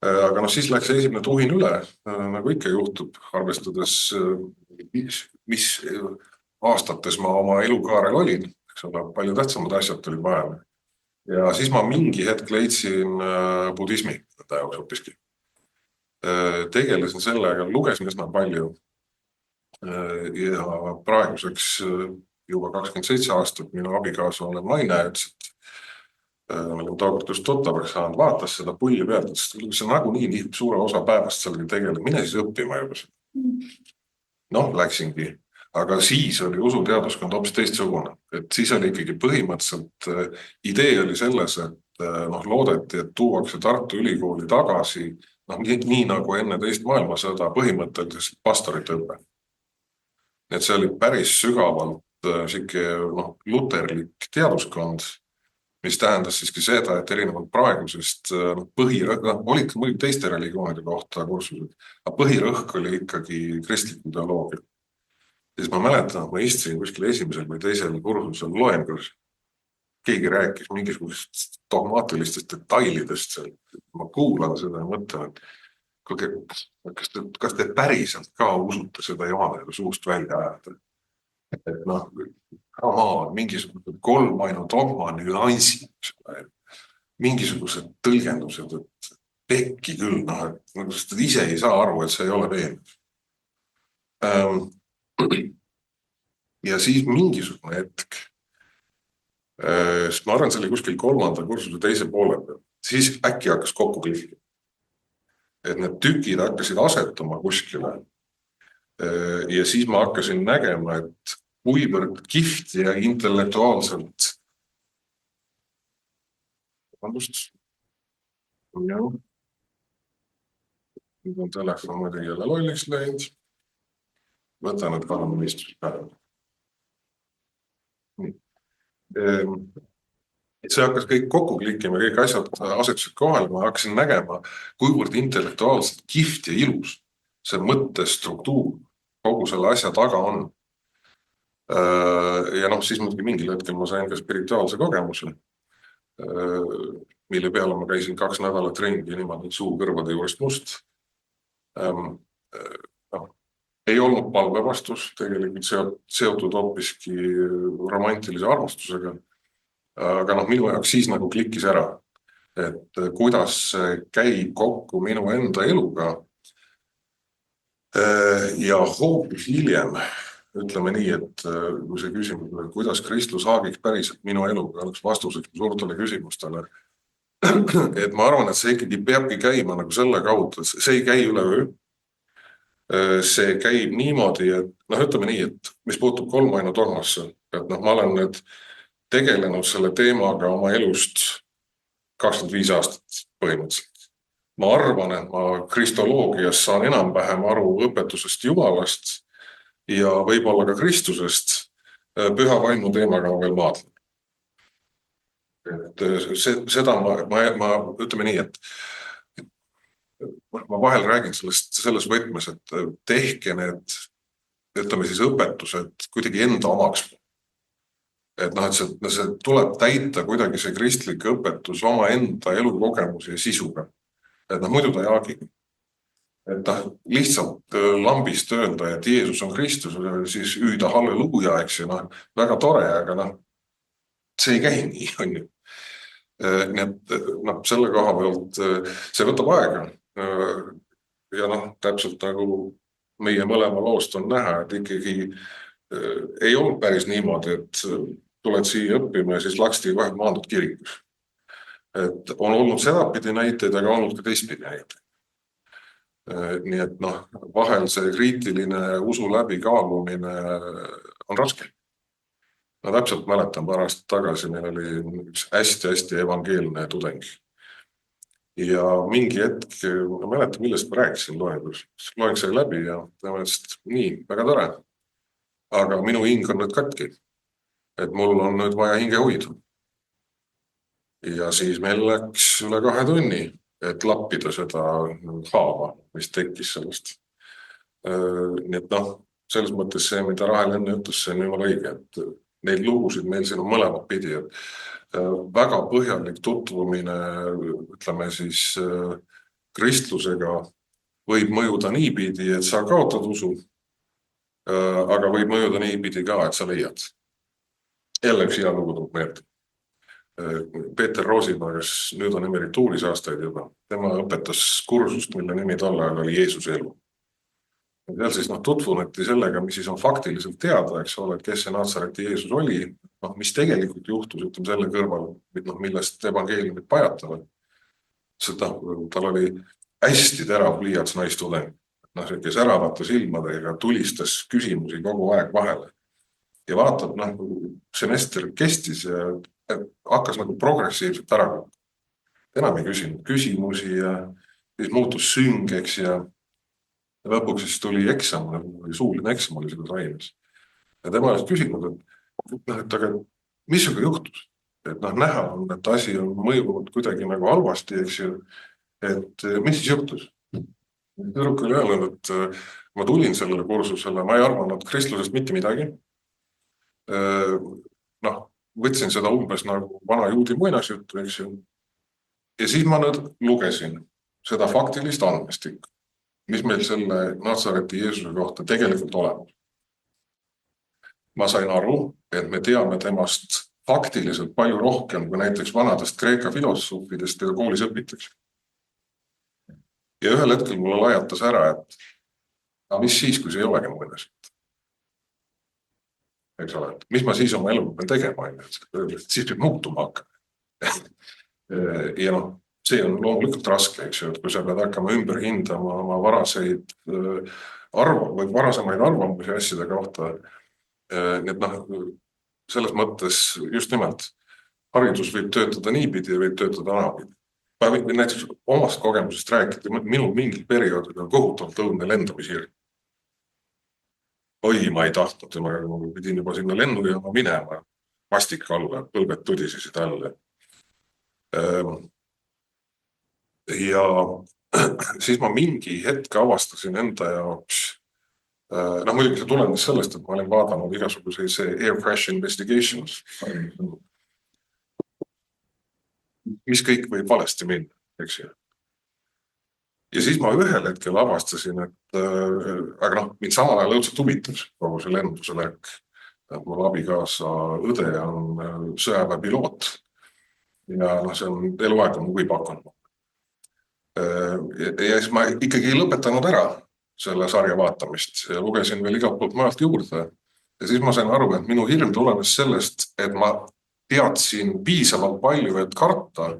Aga siis läks esimene tuhin üle, nagu ikka juhtub, arvestades, mis aastates ma oma elukaarel olin, eks ole, palju tähtsamad asjad tuli vahele. Ja siis ma mingi hetk leidsin budismi jaoks hoopiski. Tegelesin sellega, lugesin üsna palju ja praeguseks juba 27 aastat minu abikaasa olen naine, et olen tookord just tuttavaks saanud, vaatas seda pulli pealt, et see nagu nii suure osa päevast sellega tegeleb, mine siis õppima juba. Läksingi. Aga siis oli usuteaduskond hoopis teistsugune. Et siis oli ikkagi põhimõtteliselt idee oli selles, et loodeti, et tuuakse Tartu Ülikooli tagasi, nii nagu enne teist maailmasõda põhimõtteliselt pastorite õpe. Et see oli päris sügavalt luterlik teaduskond, mis tähendas siiski seda, et erinevalt praegusest olid muidugi teiste religioonide kohta kursused, aga põhirõhk oli ikkagi kristliku teoloogia. Siis ma mäletan, et ma istusin kuskil esimesel või teisel kursusel loengus. Keegi rääkis mingisugusest dogmaatilistest detailidest seal. Ma kuulan seda ja mõtlen, et kas te päriselt ka usute seda Jumala suust välja ajada? Et mingisugused 3 ainu dogma nüansid, mingisugused tõlgendused, et pekki küll, et ise ei saa aru, et see ei ole veenev. Ja siis mingisugune hetk, ma arvan, see oli kuskil 3. kursuse teise poole peal, siis äkki hakkas kokku klikkima. Et need tükid hakkasid asetuma kuskile ja siis ma hakkasin nägema, et kuivõrd kihvt ja intellektuaalselt nüüd on telefon muidugi jälle lolliks läinud. Võtan, et 2 ministrist päeva. See hakkas kõik kokku klikkima, kõik asjad asetusid kohale, ma hakkasin nägema, kuivõrd intellektuaalselt kihvt ja ilus see mõttestruktuur kogu selle asja taga on. Ja siis muidugi mingil hetkel ma sain ka spirituaalse kogemuse, mille peale ma käisin 2 nädalat ringi niimoodi suu kõrvade juurest must. Ei olnud palve vastus, tegelikult seotud hoopiski romantilise armastusega. aga noh, minu jaoks siis nagu klikkis ära, et kuidas see käib kokku minu enda eluga. Ja hoopis hiljem, ütleme nii, et kui see küsimus, kuidas Kristus haagiks päriselt minu eluga, oleks vastuseks suurtele küsimustele. Et ma arvan, et see ikkagi peabki käima nagu selle kaudu, et see ei käi üle öö. See käib niimoodi, et noh, ütleme nii, et mis puutub kolmainu dogmasse, et noh, ma olen nüüd tegelenud selle teemaga oma elust 25 aastat põhimõtteliselt. Ma arvan, et ma kristoloogias saan enam-vähem aru õpetusest Jumalast ja võib-olla ka Kristusest. Püha vaimu teemaga ma veel maadlen. Et seda ma ütleme nii, et ma vahel räägin selles võtmes, et tehke need, ütleme siis õpetused kuidagi enda omaks. Et noh, et see tuleb täita kuidagi see kristlik õpetus oma enda elukogemusi ja sisuga. Et noh, muidu ta ei haagi. Et noh, lihtsalt lambist öelda, et Jeesus on Kristus, siis hüüda halleluuja, eks ju, noh, väga tore, aga noh, see ei käi nii, on ju. Nii et noh, selle koha pealt see võtab aega ja noh, täpselt nagu meie mõlema loost on näha, et ikkagi ei olnud päris niimoodi, et tuled siia õppima ja siis laksti kohe maandud kirikus. Et on olnud sedapidi näiteid, aga olnud ka teistpidi näiteid. Nii et noh, vahel see kriitiline usu läbi kaalumine on raske. Ma täpselt mäletan paar aastat tagasi, meil oli üks hästi evangeelne tudeng. Ja mingi hetk, ma mäletan, millest ma rääkisin loengus. Loeng sai läbi ja ta mõtles, nii, väga tore. Aga minu hing on nüüd katki. Et mul on nüüd vaja hinge hoida. Ja siis meil läks üle 2 tunni, et lappida seda haava, mis tekkis sellest. Nii et noh, selles mõttes see, mida Rahel enne ütles, see on jumala õige, et neid lugusid meil siin on mõlemad pidi, et väga põhjalik tutvumine, ütleme siis kristlusega võib mõjuda niipidi, et sa kaotad usu, aga võib mõjuda niipidi ka, et sa leiad. Jälle üks hea lugu tuleb meelde. Peeter Roosimaa, kes nüüd on emerituuris aastaid juba, tema õpetas kursust, mille nimi tol ajal oli Jeesuse elu. Seal siis tutvuneti sellega, mis siis on faktiliselt teada, eks ole, et kes see Natsareti Jeesus oli, mis tegelikult juhtus, ütleme selle kõrval, millest evangeeliumid pajatavad. Tal oli hästi terav pliiats naistudeng, kes äravate silmadega tulistas küsimusi kogu aeg vahele. Ja vaatab, semester kestis ja hakkas progressiivselt ära. Enam ei küsinud küsimusi ja siis muutus süngeks ja lõpuks siis tuli eksam, suuline eksam oli selles aines. Ja tema oleks küsinud, et aga mis sinuga juhtus? Et näha on, et asi on mõjunud kuidagi nagu halvasti, eks ju, et mis siis juhtus? Tüdruk oli öelnud, et ma tulin sellele kursusele, ma ei arvanud kristlusest mitte midagi. Võtsin seda umbes nagu vana juudi muinasjuttu, eks ju. Ja siis ma nüüd lugesin seda faktilist andmestikku, mis meil selle Natsareti Jeesuse kohta tegelikult olemas. Ma sain aru, et me teame temast faktiliselt palju rohkem kui näiteks vanadest Kreeka filosoofidest, keda koolis õpitakse. Ja ühel hetkel mulle lajatas ära, et mis siis, kui see ei olegi muinasjutt? Eks ole, mis ma siis oma elu pean tegema, siis peab muutuma hakkama. Ja see on loomulikult raske, eks ju, et kui sa pead hakkama ümber hindama oma varasemaid arvamusi asjade kohta. Nii et selles mõttes just nimelt haridus võib töötada niipidi ja võib töötada naapidi. Või näiteks omast kogemusest rääkida, minul mingil perioodil on kohutavalt õudne lendamishirm. Oi, ma ei tahtnud, ma pidin juba sinna lennujaama minema, vastik alla, põlved tudisesid alla. Ja siis ma mingi hetk avastasin enda jaoks, muidugi see tulenes sellest, et ma olin vaadanud igasuguseid air crash investigations, mis kõik võib valesti minna, eks ju. Ja siis ma ühel hetkel avastasin, et aga mind samal ajal õudselt huvitas kogu see lenduse lärk. Mul abikaasa õde on sõjaväepiloot ja see on eluaeg on huvi pakkunud. Ja siis ma ikkagi ei lõpetanud ära selle sarja vaatamist ja lugesin veel igalt poolt majalt juurde. Ja siis ma sain aru, et minu hirm tulenes sellest, et ma teadsin piisavalt palju, et karta,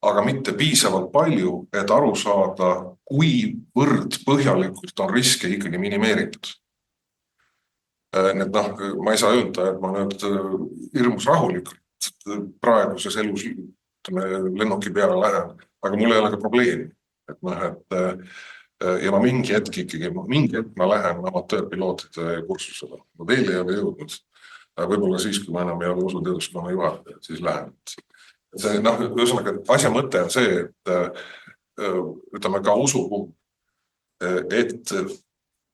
aga mitte piisavalt palju, et aru saada, kuivõrd põhjalikult on riske ikkagi minimeeritud. Need ma ei saa öelda, et ma nüüd hirmus rahulikult praeguses elus lennuki peale lähen, aga mul ei ole ka probleemi. Ja ma mingi hetk ma lähen amatöörpilootide kursusele. Ma veel ei ole jõudnud. Võib-olla siis, kui ma enam ei ole usuteaduskonna juhataja, siis lähen. Ühesõnaga, asja mõte on see, et ütleme ka usu puhul, et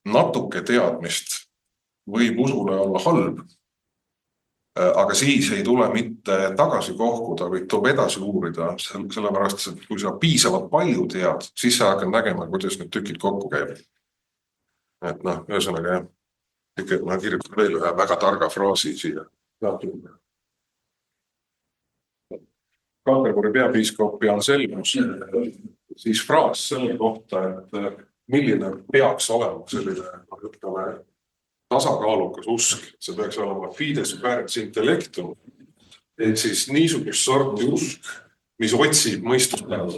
natuke teadmist võib usule olla halb, aga siis ei tule mitte tagasi kohkuda või tuleb edasi uurida, sellepärast, et kui sa piisavalt palju tead, siis sa hakkad nägema, kuidas need tükid kokku käivad. Et ühesõnaga jah, ikka ma kirjutan veel ühe väga targa fraasi siia. Kanterbury peapiiskop Jan Selmus, siis fraas selle kohta, et milline peaks olema selline tasakaalukas usk, see peaks olema fides pärts intellectum, ehk siis niisugust sorti usk, mis otsib mõistuspäeva.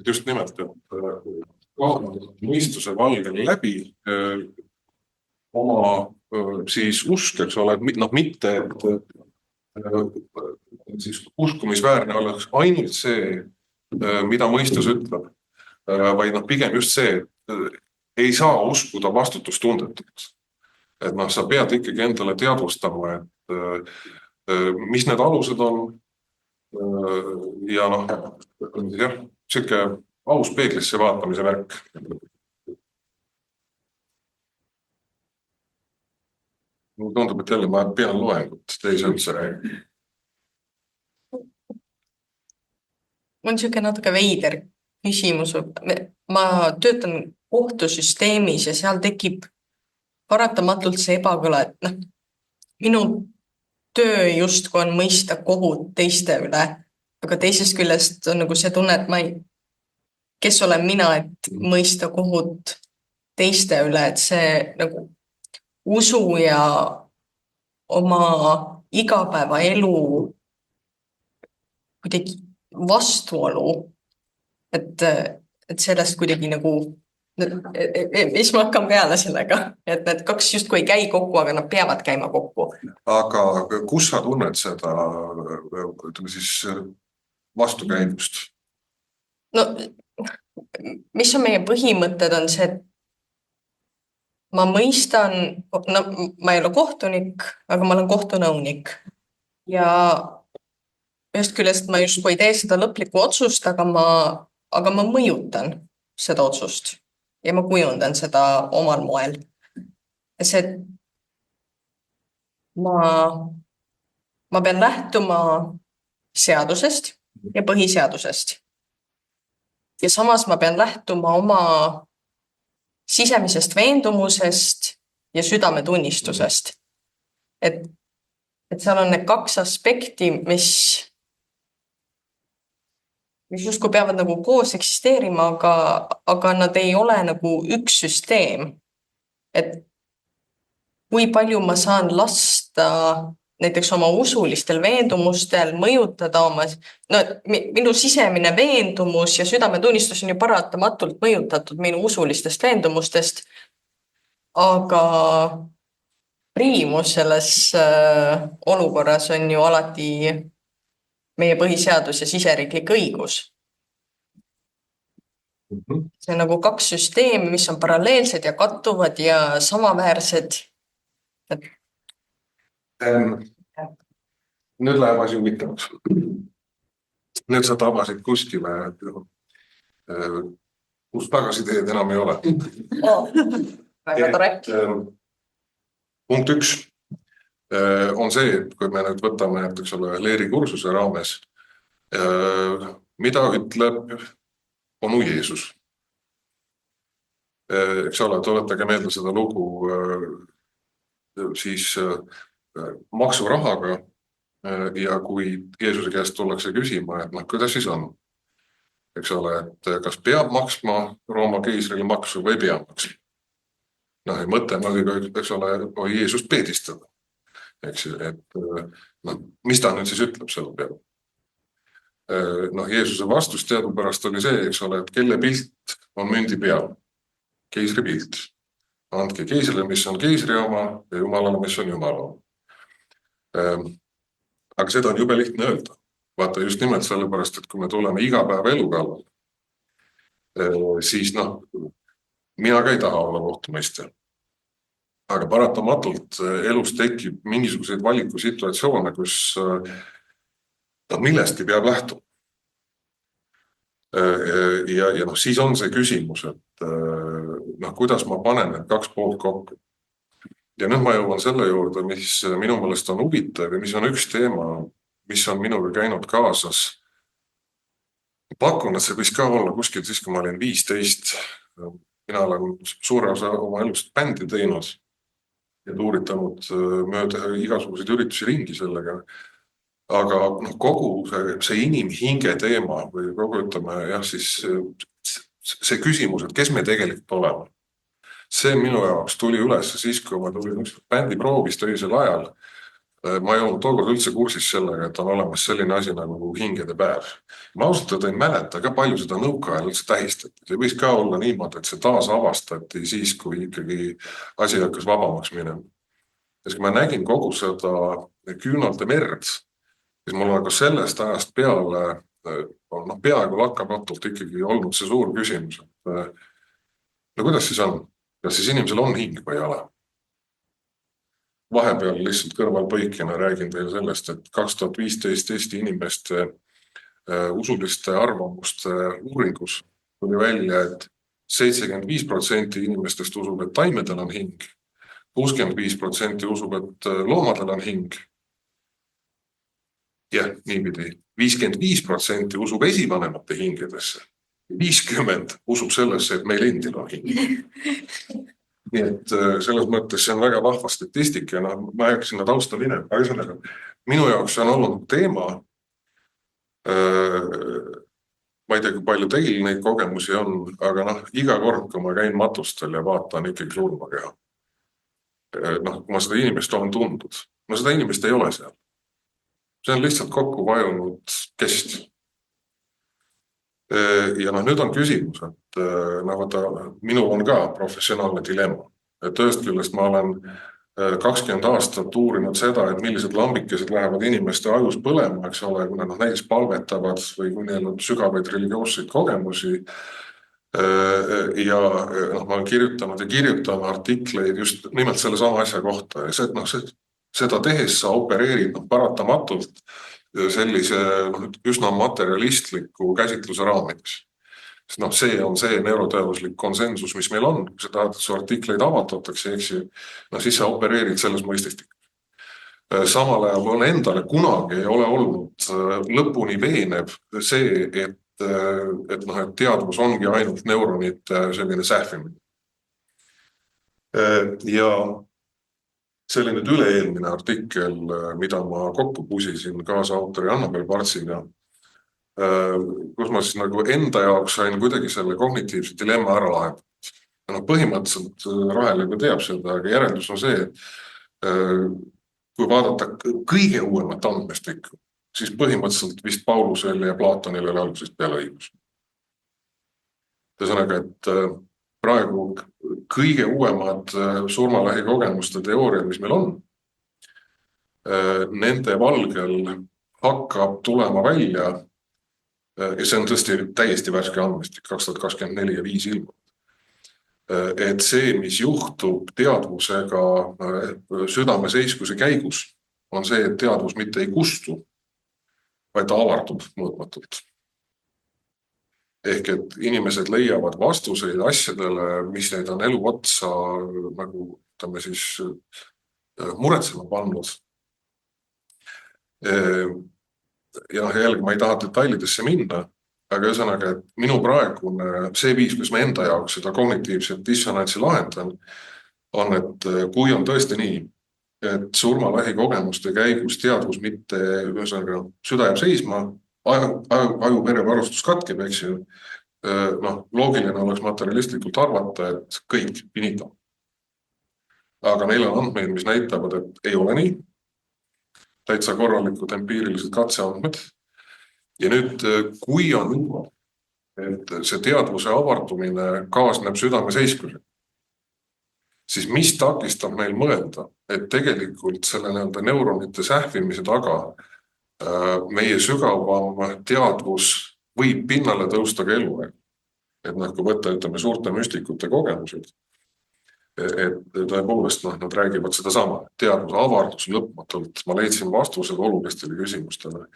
Just nimelt, et mõistuse valgel läbi oma siis usk, eks ole, mitte siis uskumisväärne oleks ainult see, mida mõistus ütleb, vaid pigem just see, et ei saa uskuda vastutustundetult. Et sa pead ikkagi endale teadvustama, et mis need alused on ja siuke aus peeglisse vaatamise värk. Mulle tundub, et jälle ma pean loengut teise üldse räägi. On siuke natuke veider küsimus. Ma töötan kohtusüsteemis ja seal tekib paratamatult see ebakõla, et minu töö justkui on mõista kohut teiste üle, aga teisest küljest on see tunne, et kes olen mina, et mõista kohut teiste üle, et see usu ja oma igapäevaelu kuidagi vastuolu, et sellest kuidagi mis ma hakkan peale sellega, et need kaks justkui ei käi kokku, aga nad peavad käima kokku. Aga kus sa tunned seda, ütleme siis, vastukäivust? Mis on meie põhimõtted on see, et ma mõistan, ma ei ole kohtunik, aga ma olen kohtunõunik. Ja ühest küljest ma justkui ei tee seda lõplikku otsust, aga ma mõjutan seda otsust. Ja ma kujundan seda omal moel. See, ma pean lähtuma seadusest ja põhiseadusest. Ja samas ma pean lähtuma oma sisemisest veendumusest ja südametunnistusest. Et seal on need kaks aspekti, mis justkui peavad koos eksisteerima, aga nad ei ole üks süsteem. Et kui palju ma saan lasta näiteks oma usulistel veendumustel mõjutada minu sisemine veendumus ja südametunnistus on ju paratamatult mõjutatud minu usulistest veendumustest, aga priimus selles olukorras on ju alati meie põhiseadus ja siseriiklik õigus. See on kaks süsteemi, mis on paralleelsed ja kattuvad ja samaväärsed. Nüüd läheb asi huvitavaks. Nüüd sa tabasid kuskile, kus tagasiteed enam ei ole. Väga tore. Punkt 1 on see, et kui me nüüd võtame Leeri kursuse raames, mida ütleb onu Jeesus. Eks ole, tuletage meelde seda lugu siis maksurahaga ja kui Jeesuse käest tullakse küsima, et kuidas siis on, eks ole, et kas peab maksma Rooma keisrile maksu või ei pea maksma. Ja mõte on, eks ole, Jeesust peedistada, eks ju, et mis ta nüüd siis ütleb selle peale. Jeesuse vastus teadupärast oli see, eks ole, et kelle pilt on mündi peal, keisri pilt. Andke keisrile, mis on keisri oma ja Jumalale, mis on Jumala oma. Aga seda on jube lihtne öelda. Vaata just nimelt sellepärast, et kui me tuleme iga päev elu kallale, siis mina ka ei taha olla kohtumõistja. Aga paratamatult elus tekib mingisuguseid valikusituatsioone, kus millestki peab lähtuma. Ja siis on see küsimus, et kuidas ma panen need kaks poolt kokku. Ja nüüd ma jõuan selle juurde, mis minu meelest on huvitav ja mis on üks teema, mis on minuga käinud kaasas. Pakun, et see võis ka olla kuskil siis, kui ma olin 15. Mina olen suure osa oma elust bändi teinud ja tuuritanud mööda igasuguseid üritusi ringi sellega. Aga kogu see inimhinge teema või kogu siis see küsimus, et kes me tegelikult oleme. See minu jaoks tuli üles siis, kui ma tulin bändi proovist öisel ajal. Ma ei olnud tookord üldse kursis sellega, et on olemas selline asi nagu hingede päev. Ma ausalt ei mäleta ka palju seda nõukaajal üldse tähistati. See võis ka olla niimoodi, et see taas avastati siis, kui ikkagi asi hakkas vabamaks minema. Ja kui ma nägin kogu seda Küünalde merd, siis mul on sellest ajast peale peaaegu lakkamatult ikkagi olnud see suur küsimus. Kuidas siis on? Kas siis inimesel on hing või ei ole? Vahepeal lihtsalt kõrvalpõikina räägin teile sellest, et 2015 Eesti inimeste usuliste arvamuste uuringus tuli välja, et 75% inimestest usub, et taimedel on hing, 65% usub, et loomadel on hing. Ja niipidi 55% usub esivanemate hingedesse, 50% usub sellesse, et meil endil on hing. Nii et selles mõttes see on väga vahva statistika ja ma ei hakka sinna tausta minema. Aga minu jaoks on olnud teema, ma ei tea, kui palju teil neid kogemusi on, aga iga kord, kui ma käin matustel ja vaatan ikkagi surmakeha. Kui ma seda inimest olen tundnud, seda inimest ei ole seal. See on lihtsalt kokku vajunud kest. Ja nüüd on küsimus, et minul on ka professionaalne dilemma. Et ühest küljest ma olen 20 aastat uurinud seda, et millised lambikesed lähevad inimeste ajus põlema, eks ole, kui nad näiteks palvetavad või kui neil on sügavaid religioosseid kogemusi. Ja ma olen kirjutanud ja kirjutan artikleid just nimelt selle sama asja kohta. Ja seda tehes sa opereerid paratamatult sellise üsna materialistliku käsitluse raamides. See on see neuroteaduslik konsensus, mis meil on. Kui sa tahad, et su artikleid avaldatakse, siis sa opereerid selles mõistestikus. Samal ajal on endale kunagi ei ole olnud lõpuni veenev see, et teadvus ongi ainult neuronite selline sähvimine. Ja see oli nüüd üle-eelmine artikkel, mida ma kokku pusisin kaasautori Annabel Partsiga, kus ma siis enda jaoks sain kuidagi selle kognitiivse dilemma ära lahendada. Põhimõtteliselt Rahel juba teab seda, aga järeldus on see, et kui vaadata kõige uuemat andmestikku, siis põhimõtteliselt vist Paulusel ja Platonil oli algusest peale õigus. Ühesõnaga, et praegu kõige uuemad surmalähi kogemuste teooriad, mis meil on, nende valgel hakkab tulema välja, ja see on tõesti täiesti värske andmestik, 2024 ja 5 ilmud, et see, mis juhtub teadvusega südameseiskuse käigus, on see, et teadvus mitte ei kustu, vaid ta avardub mõõtmatult. Ehk et inimesed leiavad vastuseid asjadele, mis neid on elu otsa muretsema pannud. Ja jällegi ma ei taha detailidesse minna, aga ühesõnaga, et minu praegune see viis, kus ma enda jaoks seda kognitiivset dissonantsi lahendan, on, et kui on tõesti nii, et surmavähi kogemuste käigus teadvus mitte, ühesõnaga süda jääb seisma, aju-verevarustus katkeb, eks ju. Noh, loogiline oleks materialistlikult arvata, et kõik finito. Aga meil on andmeid, mis näitavad, et ei ole nii. Täitsa korralikud empiirilised katseandmed. Ja nüüd, kui on juba, et see teadvuse avardumine kaasneb südameseiskusega, siis mis takistab meil mõelda, et tegelikult selle neuronite sähvimise taga meie sügavam teadvus võib pinnale tõusta ka eluaeg. Et kui võtta, ütleme, suurte müstikute kogemused, et tõepoolest nad räägivad seda sama, teadvuse avardus lõpmatult. Ma leidsin vastused olulistele küsimustele.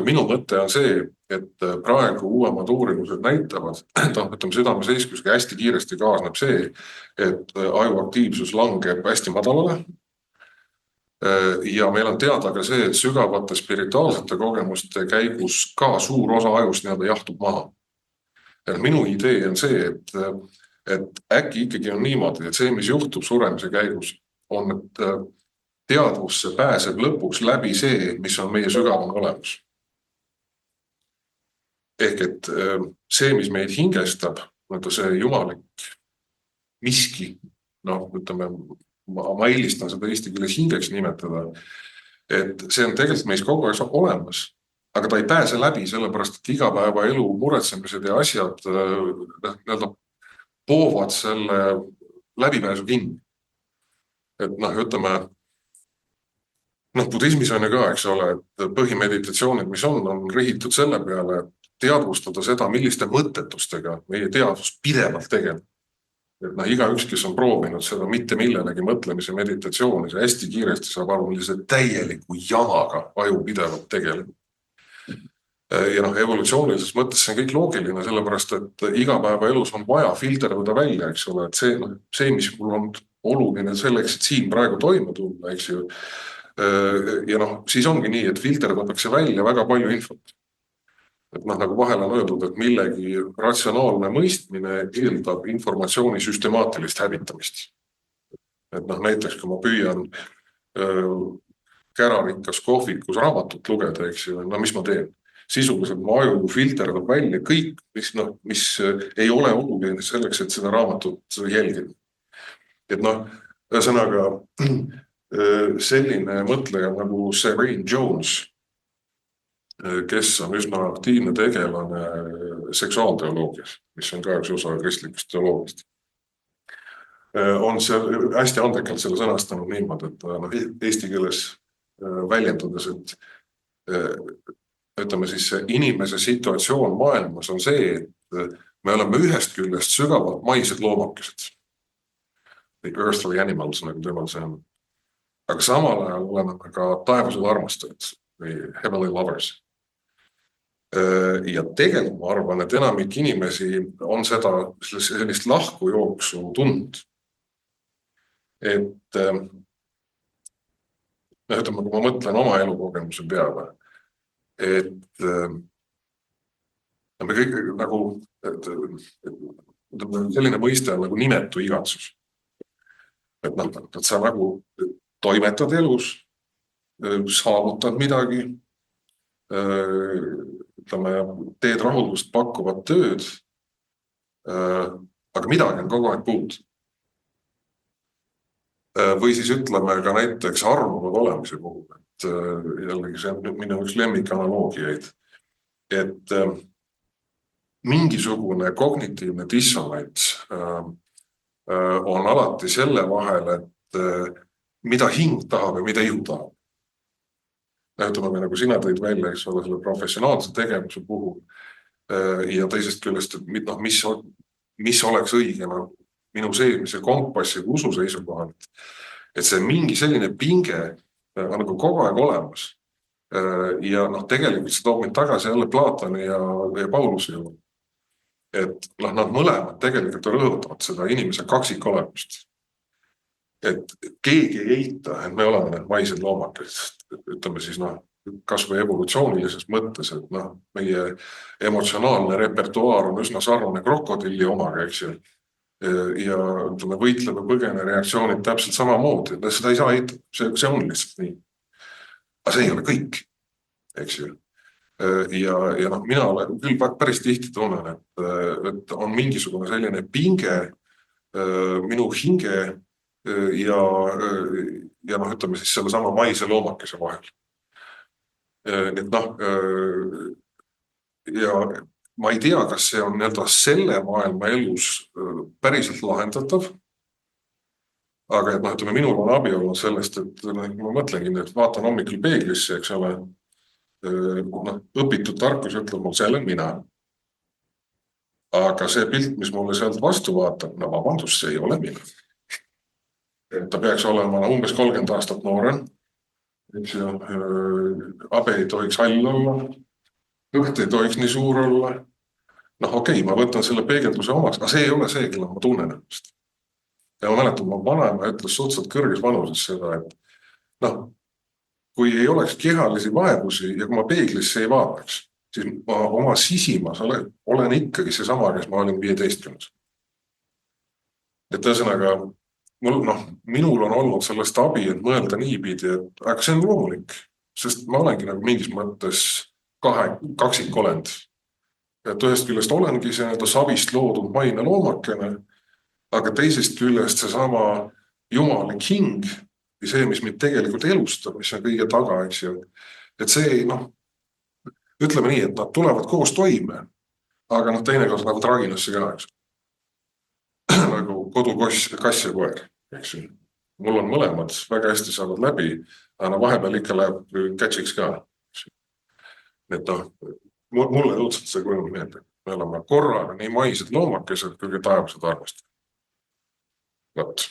Minu mõte on see, et praegu uuemad uurimused näitavad, ütleme, südameseiskusega hästi kiiresti kaasneb see, et aju aktiivsus langeb hästi madalale. Ja meil on teada ka see, et sügavate spirituaalsete kogemuste käigus ka suur osa ajust jahtub maha. Ja minu idee on see, et äkki ikkagi on niimoodi, et see, mis juhtub suremise käigus, on, et teadvusse pääseb lõpuks läbi see, mis on meie sügavam olemus. Ehk et see, mis meid hingestab, see jumalik miski, ütleme, ma eelistan seda eesti keeles hingeks nimetada, et see on tegelikult meis kogu aeg olemas, aga ta ei pääse läbi, sellepärast, et igapäevaelu muretsemised ja asjad poovad selle läbipääsu kinni. Et ütleme, budismis on ju ka, eks ole, et põhimeditatsioonid, mis on rihitud selle peale, et teadvustada seda, milliste mõttetustega meie teadvus pidevalt tegeleb. Et igaüks, kes on proovinud seda mitte millelegi mõtlemise meditatsiooni, see hästi kiiresti saab aru, millise täieliku jamaga aju pidevalt tegeleb. Ja evolutsioonilises mõttes see on kõik loogiline, sellepärast, et igapäevaelus on vaja filterdada välja, eks ole, et see, mis mul on oluline selleks, et siin praegu toime tulla, eks ju. Ja siis ongi nii, et filterdatakse välja väga palju infot. Et nagu vahel on öeldud, et millegi ratsionaalne mõistmine eeldab informatsiooni süstemaatilist hävitamist. Et näiteks, kui ma püüan kärarikkas kohvikus raamatut lugeda, eks ju, mis ma teen? Sisuliselt ma aju filterdab välja kõik, mis ei ole oluline selleks, et seda raamatut jälgida. Et ühesõnaga selline mõtleja nagu Serene Jones, kes on üsna aktiivne tegelane seksuaalteoloogias, mis on ka üks osa kristlikust teoloogiast, on see hästi andekalt selle sõnastanud niimoodi, et eesti keeles väljendades, et ütleme siis inimese situatsioon maailmas on see, et me oleme ühest küljest sügavalt maised loomakesed. The earthly animals, nagu temal see on. Aga samal ajal oleme ka taevased armastajad või heavenly lovers. Ja tegelikult ma arvan, et enamik inimesi on seda sellist lahkujooksu tundnud. Et ütleme, kui ma mõtlen oma elukogemuse peale, et me kõik selline mõiste on nagu nimetu igatsus. Et sa nagu toimetad elus, saavutad midagi, teed rahuldust pakkuvat tööd, aga midagi on kogu aeg puud. Või siis ütleme ka näiteks armunud olemise puhul, et jällegi see on minu üks lemmikanaloogiaid, et mingisugune kognitiivne dissonants on alati selle vahel, et mida hing tahab ja mida ihu tahab. Ütleme, nagu sina tõid välja, eks ole, selle professionaalse tegevuse puhul ja teisest küljest, et mis oleks õige minu seesmise kompassi või usu seisukohalt, et see mingi selline pinge on nagu kogu aeg olemas. Ja tegelikult see toob mind tagasi jälle Platoni ja Pauluse juurde. Et nad mõlemad tegelikult rõhutavad seda inimese kaksikolemust. Et keegi ei eita, et me oleme need maised loomakesed. Ütleme siis kas või evolutsioonilises mõttes, et meie emotsionaalne repertuaar on üsna sarnane krokodilli omaga, eks ju. ja ütleme, võitleva põgene reaktsioonid täpselt samamoodi. Seda ei saa eitada, see on lihtsalt nii. Aga see ei ole kõik, eks ju. Ja noh, mina küll päris tihti tunnen, et on mingisugune selline pinge minu hinge ja noh, ütleme siis selle sama maise loomakese vahel. Nii et noh, ja ma ei tea, kas see on nii-öelda selle maailma elus päriselt lahendatav, aga et noh, ütleme, minul on abi olnud sellest, et ma mõtlengi, et vaatan hommikul peeglisse, eks ole, õpitud tarkus ütleb mul, see olen mina. Aga see pilt, mis mulle sealt vastu vaatab, no vabandust, see ei ole mina. Ta peaks olema umbes 30 aastat noorem. Abe ei tohiks hall olla, õht ei tohiks nii suur olla. Noh, okei, ma võtan selle peegelduse omaks, aga see ei ole see, kelle ma tunnen ennast. Ja ma mäletan, ma vanaema ütles suhteliselt kõrges vanuses seda, et noh, kui ei oleks kehalisi vaevusi ja kui ma peeglisse ei vaataks, siis ma oma sisimas olen ikkagi see sama, kes ma olin 15. Et ühesõnaga, minul on olnud sellest abi, et mõelda niipidi, et aga see on loomulik, sest ma olengi nagu mingis mõttes kaksikolend. Et ühest küljest olengi see savist loodud maine loomakene, aga teisest küljest see sama jumalik hing või see, mis mind tegelikult elustab, mis on kõige taga, eks ju. Et see, ütleme nii, et nad tulevad koos toime, aga teinekord nagu traginasse ka, eks. Nagu kodukass ja koer, eks ju. Mul on mõlemad väga hästi saavad läbi, aga vahepeal ikka läheb kätsiks ka. Et mulle õudselt see kujund meeldib. Me oleme korraga nii maised loomakesed, kõige taevased arvestada. Võt.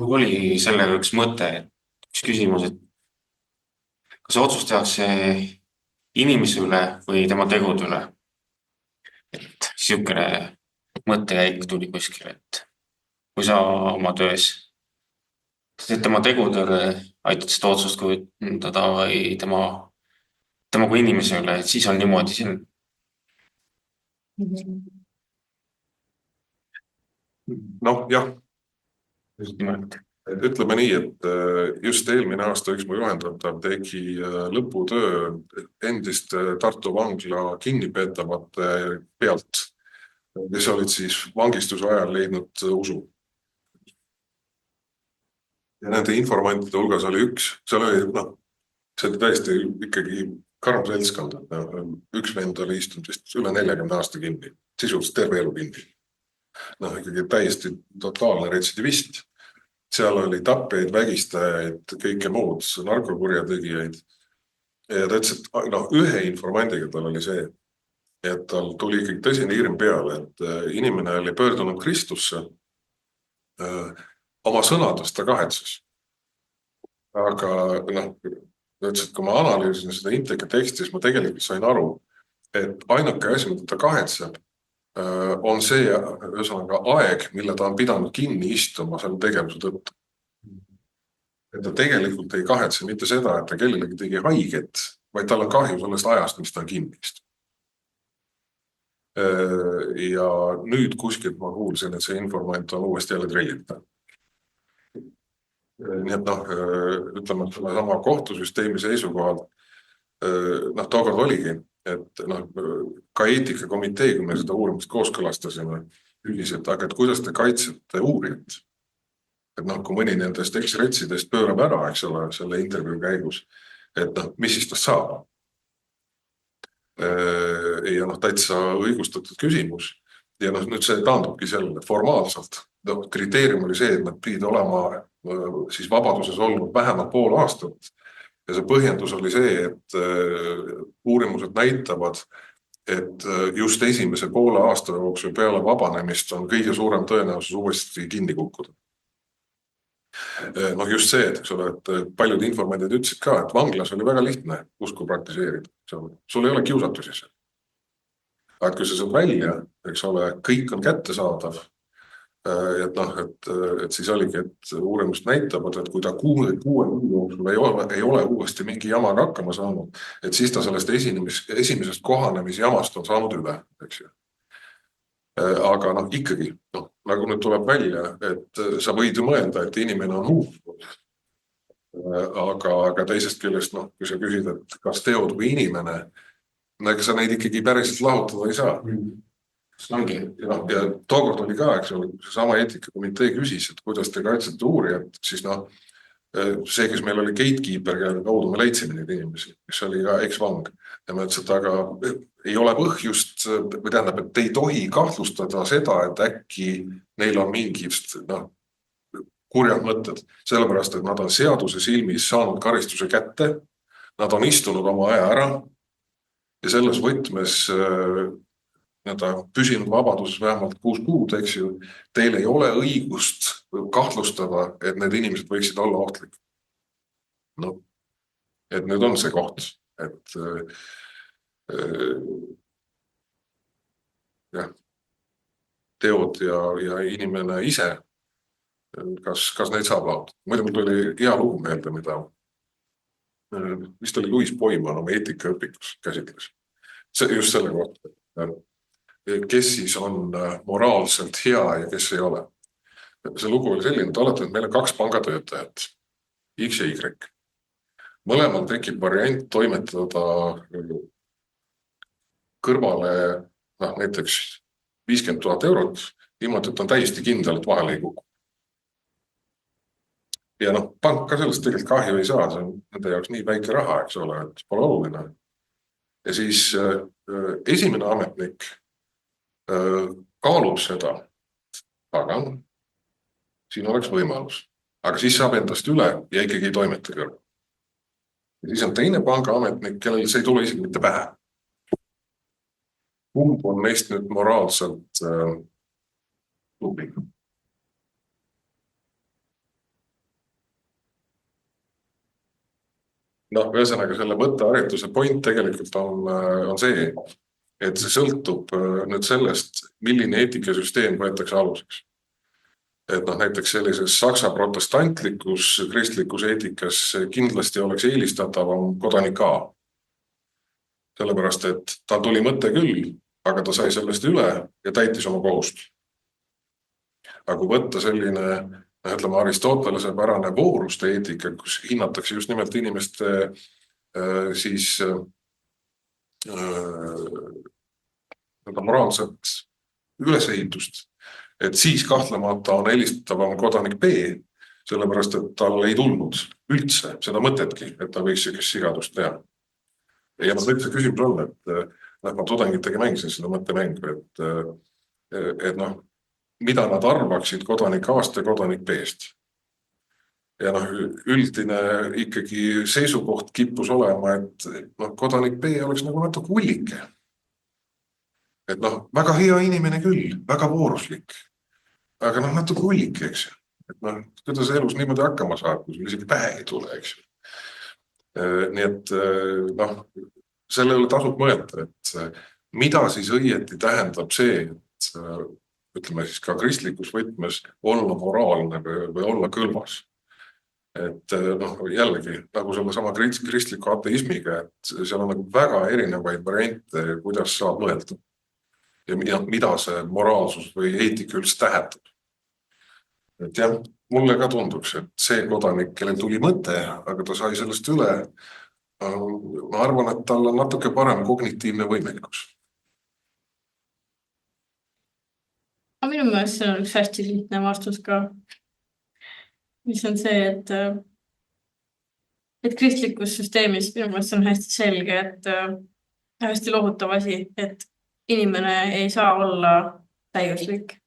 Mul oli sellega üks mõte, üks küsimus, et kas otsus tehakse inimese üle või tema tegude üle? Et siukene mõttekäik tuli kuskil, et kui sa oma töös teed tema tegude üle, aitad seda otsust kujundada või tema kui inimese üle, et siis on niimoodi siin. Noh, jah. Nimelt. Ütleme nii, et just eelmine aasta üks mu juhendatav tegi lõputöö endist Tartu vangla kinnipeetavate pealt, kes olid siis vangistuse ajal leidnud usu. Ja nende informantide hulgas oli üks, seal oli, see oli täiesti ikkagi karm seltskond. Üks vend oli istunud vist üle 40 aasta kinni, sisuliselt terve elu kinni. Ikkagi täiesti totaalne retsidivist. Seal oli tappeid, vägistajaid, kõike muud, narkokurjategijaid. Ja ta ütles, et ühe informandiga tal oli see, et tal tuli ikkagi tõsine hirm peale, et inimene oli pöördunud Kristusse, oma sõnadest ta kahetses. Aga ütles, et kui ma analüüsin seda Inteka teksti, siis ma tegelikult sain aru, et ainuke asi, mida ta kahetseb, on see ühesõnaga aeg, mille ta on pidanud kinni istuma selle tegevuse tõttu. Et ta tegelikult ei kahetse mitte seda, et ta kellelegi tegi haiget, vaid tal on kahju sellest ajast, mis ta on kinni istunud. Ja nüüd kuskilt ma kuulsin, et see informant on uuesti jälle trellita. Nii et ütleme, et sama kohtusüsteemi seisukohalt tookord oligi, et ka eetikakomitee, kui me seda uurimist kooskõlastasime, üldiselt, aga et kuidas te kaitsete uurijat? Et kui mõni nendest eksretsidest pöörab ära, eks ole, selle intervjuu käigus, et mis siis tast saab? Ja täitsa õigustatud küsimus. Ja nüüd see taandubki selle formaalselt. Kriteerium oli see, et nad pidid olema siis vabaduses olnud vähemalt pool aastat. Ja see põhjendus oli see, et uurimused näitavad, et just esimese poole aasta jooksul peale vabanemist on kõige suurem tõenäosus uuesti kinni kukkuda. Just see, et paljud informandid ütlesid ka, et vanglas oli väga lihtne usku praktiseerida. Sul ei ole kiusatusi seal. Aga kui sa saad välja, eks ole, kõik on kättesaadav, et siis oligi, et uurimust näitavad, et kui ta 6 jooksul ei ole uuesti mingi jamaga hakkama saanud, et siis ta sellest esimesest kohanemisjamast on saanud üle, eks ju. Aga ikkagi, nagu nüüd tuleb välja, et sa võid ju mõelda, et inimene on muutunud. Aga teisest küljest, noh, kui sa küsid, et kas teod või inimene, ega sa neid ikkagi päriselt lahutada ei saa. ongi. Ja tookord oli ka, eks ole, seesama eetikakomitee küsis, et kuidas te kaitsete uurijat, siis noh, see, kes meil oli gatekeeper, kelle kaudu me leidsime neid inimesi, kes oli ka eksvang. Ja me ütlesid, aga ei ole põhjust, või tähendab, et ei tohi kahtlustada seda, et äkki neil on mingist kurjad mõtted, sellepärast, et nad on seaduse silmis saanud karistuse kätte, nad on istunud oma aja ära ja selles võtmes püsinud vabaduses vähemalt 6 kuud, eks ju, teil ei ole õigust kahtlustada, et need inimesed võiksid olla ohtlik. No, et nüüd on see koht, et teod ja inimene ise, kas neid saab lahutada. Muidu mul tuli hea lugu meelde, mida vist oli Louis Boyman oma eetikaõpikus käsitles. Just selle kohta, kes siis on moraalselt hea ja kes ei ole. See lugu oli selline, et alati, et meil on 2 pangatöötajat, X ja Y. Mõlemal tekib variant toimetada kõrvale näiteks 50 000 eurot, niimoodi, et on täiesti kindel, et vahele ei kuku. Ja noh, pank ka sellest tegelikult kahju ei saa, see on nende jaoks nii väike raha, eks ole, et pole oluline. Ja siis esimene ametnik kaalub seda, aga siin oleks võimalus. Aga siis saab endast üle ja ikkagi ei toimeta kõrval. Ja siis on teine pangaametnik, kellel see ei tule isegi mitte pähe. Kumb on neist nüüd moraalselt tubli? Noh, ühesõnaga selle mõtteharituse point tegelikult on see, et see sõltub nüüd sellest, milline eetikasüsteem võetakse aluseks. Et noh, näiteks sellises saksa protestantlikus kristlikus eetikas kindlasti oleks eelistatavam kodanik A. Sellepärast, et ta tuli mõte küll, aga ta sai sellest üle ja täitis oma kohust. Aga kui võtta selline, ütleme, Aristotelese pärane vooruste eetika, kus hinnatakse just nimelt inimeste siis moraalset ülesehitust, et siis kahtlemata on eelistatavam kodanik B, sellepärast, et tal ei tulnud üldse seda mõtetki, et ta võiks sellist sigadust teha. Ja nüüd see küsimus on, et ma tudengitega mängisin seda mõttemängu, et noh, mida nad arvaksid kodanik A-st ja kodanik B-st. Ja noh, üldine ikkagi seisukoht kippus olema, et noh, kodanik B oleks nagu natuke hullike. Et noh, väga hea inimene küll, väga vooruslik, aga noh, natuke hullike, eks ju. Et noh, kuidas elus niimoodi hakkama saab, kui sul isegi pähe ei tule, eks ju. Nii et noh, selle üle tasub mõelda, et mida siis õieti tähendab see, et ütleme siis ka kristlikus võtmes olla moraalne või olla kõlvas. Et noh, jällegi, nagu selle sama kristliku ateismiga, et seal on nagu väga erinevaid variante, kuidas saab mõelda. Ja mida see moraalsus või eetika üldse tähendab. Et jah, mulle ka tunduks, et see kodanik, kellel tuli mõte, aga ta sai sellest üle, ma arvan, et tal on natuke parem kognitiivne võimelikkus. Aga minu meelest see on üks hästi lihtne vastus ka, mis on see, et kristlikus süsteemis minu meelest on hästi selge, et hästi lohutav asi, et inimene ei saa olla täiuslik.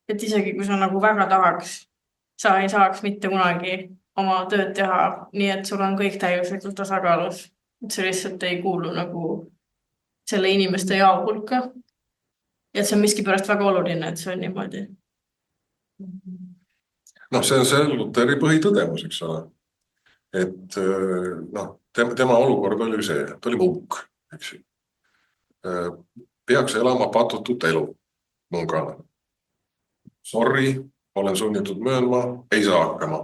Et isegi kui sa nagu väga tahaks, sa ei saaks mitte kunagi oma tööd teha, nii et sul on kõik täiuslikult tasakaalus. Et see lihtsalt ei kuulu nagu selle inimeste jao hulka. Ja see on miski pärast väga oluline, et see on niimoodi. Noh, see on Luteri põhitõdemus, eks ole. Et noh, tema olukord oli see, ta oli munk, eks ju. Peaks elama patutut elu munkana. Sorry, olen sunnitud möönma, ei saa hakkama.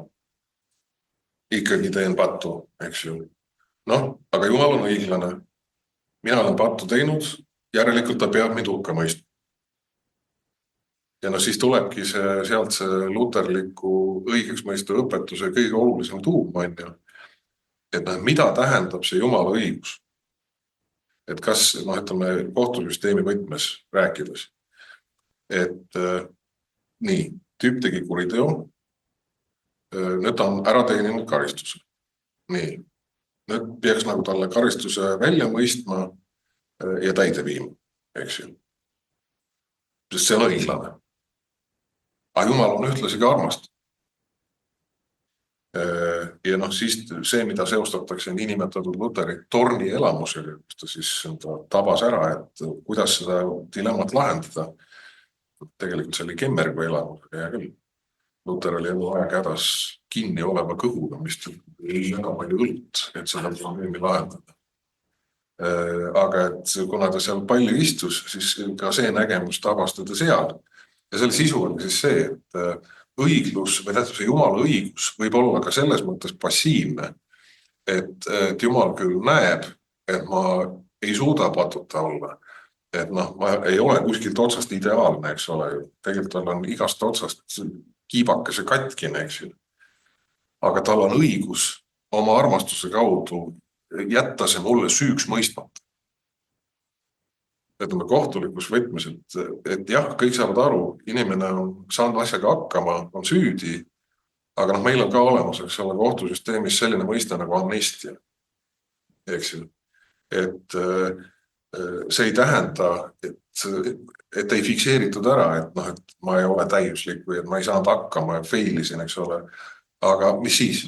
Ikkagi teen pattu, eks ju. Noh, aga Jumal on õiglane. Mina olen pattu teinud, järelikult ta peab mind hukka mõistma. ja noh, siis tulebki sealt see luterliku õigeksmõistva õpetuse kõige olulisem tuum, on ju. Et noh, mida tähendab see Jumala õigus? Et kas, noh, ütleme kohtusüsteemi võtmes rääkides, et nii, tüüp tegi kuriteo, nüüd ta on ära teeninud karistuse. Nii, nüüd peaks nagu talle karistuse välja mõistma ja täide viima, eks ju. Sest see on õiglane. Aga Jumal on ühtlasi ka armast. Ja noh, siis see, mida seostatakse niinimetatud Luteri torni elamusega, kus ta siis tabas ära, et kuidas seda dilemmat lahendada. Tegelikult see oli Kemmergu elamusega, ja küll. Luter oli aeg hädas kinni oleva kõhuga, mis ei väga palju õlut, et seda probleemi lahendada. Aga et kuna ta seal palju istus, siis ka see nägemus tabas teda seal. Ja selle sisu on siis see, et õiglus või tähendab see Jumala õigus võib olla ka selles mõttes passiivne, et Jumal küll näeb, et ma ei suuda patuta olla, et noh, ma ei ole kuskilt otsast ideaalne, eks ole, tegelikult on igast otsast kiibakese katkine, eks ju. Aga tal on õigus oma armastuse kaudu jätta see mulle süüks mõistmata. Ütleme kohtulikus võtmes, et jah, kõik saavad aru, inimene on saanud asjaga hakkama, on süüdi, aga noh, meil on ka olemas, eks ole, kohtusüsteemis selline mõiste nagu amnestia. Eks ju, et see ei tähenda, et ei fikseeritud ära, et noh, et ma ei ole täiuslik või et ma ei saanud hakkama ja failisin, eks ole. Aga mis siis?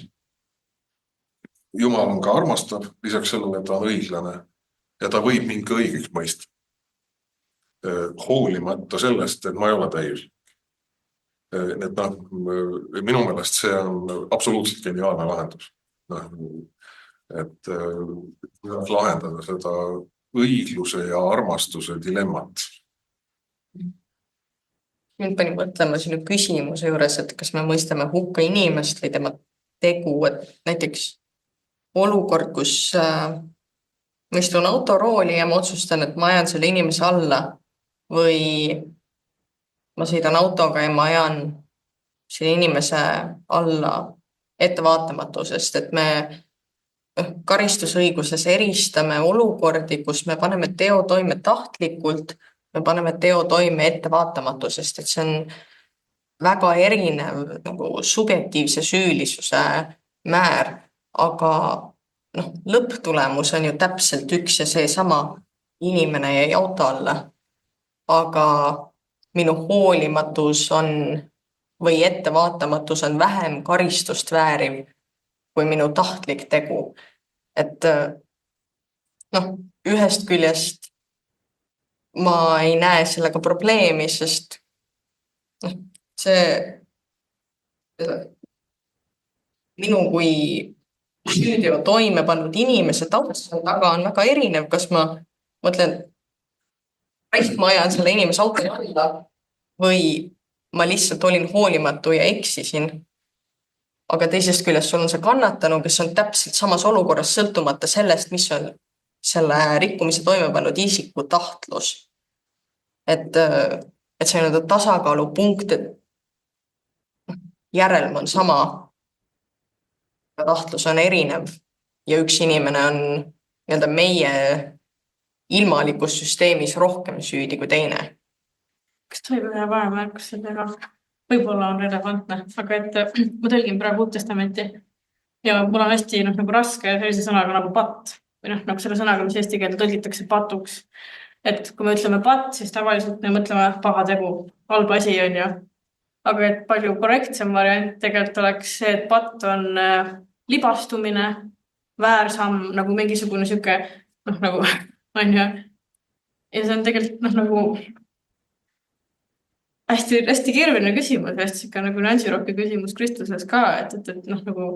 Jumal on ka armastab, lisaks sellele, et ta on õiglane ja ta võib mind ka õigeks mõista. Hoolimata sellest, et ma ei ole täiuslik. Et noh, minu meelest see on absoluutselt geniaalne lahendus. Et lahendada seda õigluse ja armastuse dilemmat. Mind pani mõtlema sinu küsimuse juures, et kas me mõistame hukka inimest või tema tegu, et näiteks olukord, kus ma istun autorooli ja ma otsustan, et ma ajan selle inimese alla või ma sõidan autoga ja ma ajan selle inimese alla ettevaatamatusest, et me karistusõiguses eristame olukordi, kus me paneme teo toime tahtlikult, me paneme teo toime ettevaatamatusest, et see on väga erinev nagu subjektiivse süülisuse määr, aga noh, lõpptulemus on ju täpselt üks ja see sama inimene jäi auto alla. Aga minu hoolimatus on või ettevaatamatus on vähem karistust vääriv kui minu tahtlik tegu. Et noh, ühest küljest ma ei näe sellega probleemi, sest see minu kui süüteo toime pannud inimese taust taga on väga erinev, kas ma mõtlen, ma ajan selle inimese auto alla või ma lihtsalt olin hoolimatu ja eksisin. Aga teisest küljest sul on see kannatanu, kes on täpselt samas olukorras sõltumata sellest, mis on selle rikkumise toime pannud isiku tahtlus. Et see on tasakaalupunkt, et järelm on sama, tahtlus on erinev ja üks inimene on meie ilmalikus süsteemis rohkem süüdi kui teine. Kas tohib ühe vahemärkus sellega? Võib-olla on relevantne, aga et ma tõlgin praegu Uut Testamenti ja mul on hästi nagu raske sellise sõnaga nagu patt või nagu selle sõnaga, mis eesti keelde tõlgitakse patuks. Et kui me ütleme patt, siis tavaliselt me mõtleme paha tegu, halb asi on ju. Aga et palju korrektsem variant tegelikult oleks see, et patt on libastumine, väärsamm, nagu mingisugune siuke nagu on ju. Ja see on tegelikult nagu hästi keeruline küsimus, hästi nagu nüansirohke küsimus Kristuses ka, et nagu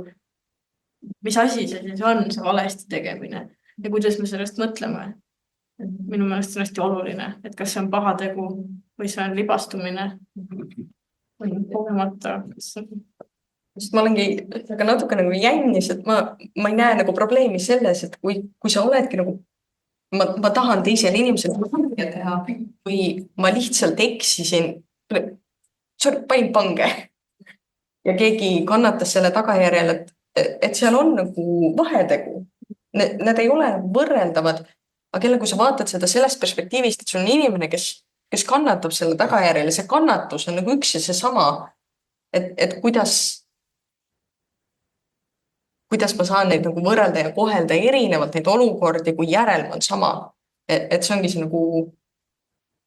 mis asi see siis on, see valesti tegemine ja kuidas me sellest mõtleme. Minu meelest on hästi oluline, et kas see on paha tegu või see on libastumine või kogemata. Sest ma olengi natuke nagu jännis, et ma ei näe nagu probleemi selles, et kui sa oledki nagu ma tahan teisele inimesele teha või ma lihtsalt eksisin, panin pange ja keegi kannatas selle tagajärjel, et seal on nagu vahetegu. Need ei ole võrreldavad, aga jälle, kui sa vaatad seda sellest perspektiivist, et sul on inimene, kes kannatab selle tagajärjel ja see kannatus on nagu üks ja seesama, et kuidas ma saan neid nagu võrrelda ja kohelda erinevalt neid olukordi, kui järelm on sama. Et see ongi see nagu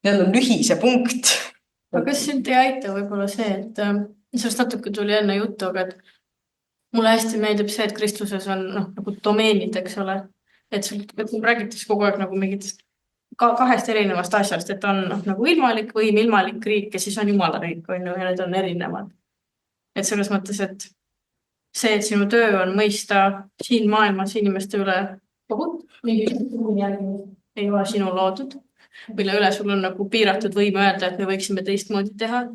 jälle lühise punkt. aga kas sind ei aita võib-olla see, et sellest natuke tuli enne juttu, aga et mulle hästi meeldib see, et kristluses on nagu domeenid, eks ole, et räägitakse kogu aeg nagu mingitest kahest erinevast asjast, et on nagu ilmalik võim, ilmalik riik ja siis on Jumala riik, on ju, ja need on erinevad. Et selles mõttes, et see, et sinu töö on mõista siin maailmas inimeste üle kohut, mingi ei ole sinu loodud, mille üle sul on nagu piiratud võim öelda, et me võiksime teistmoodi teha.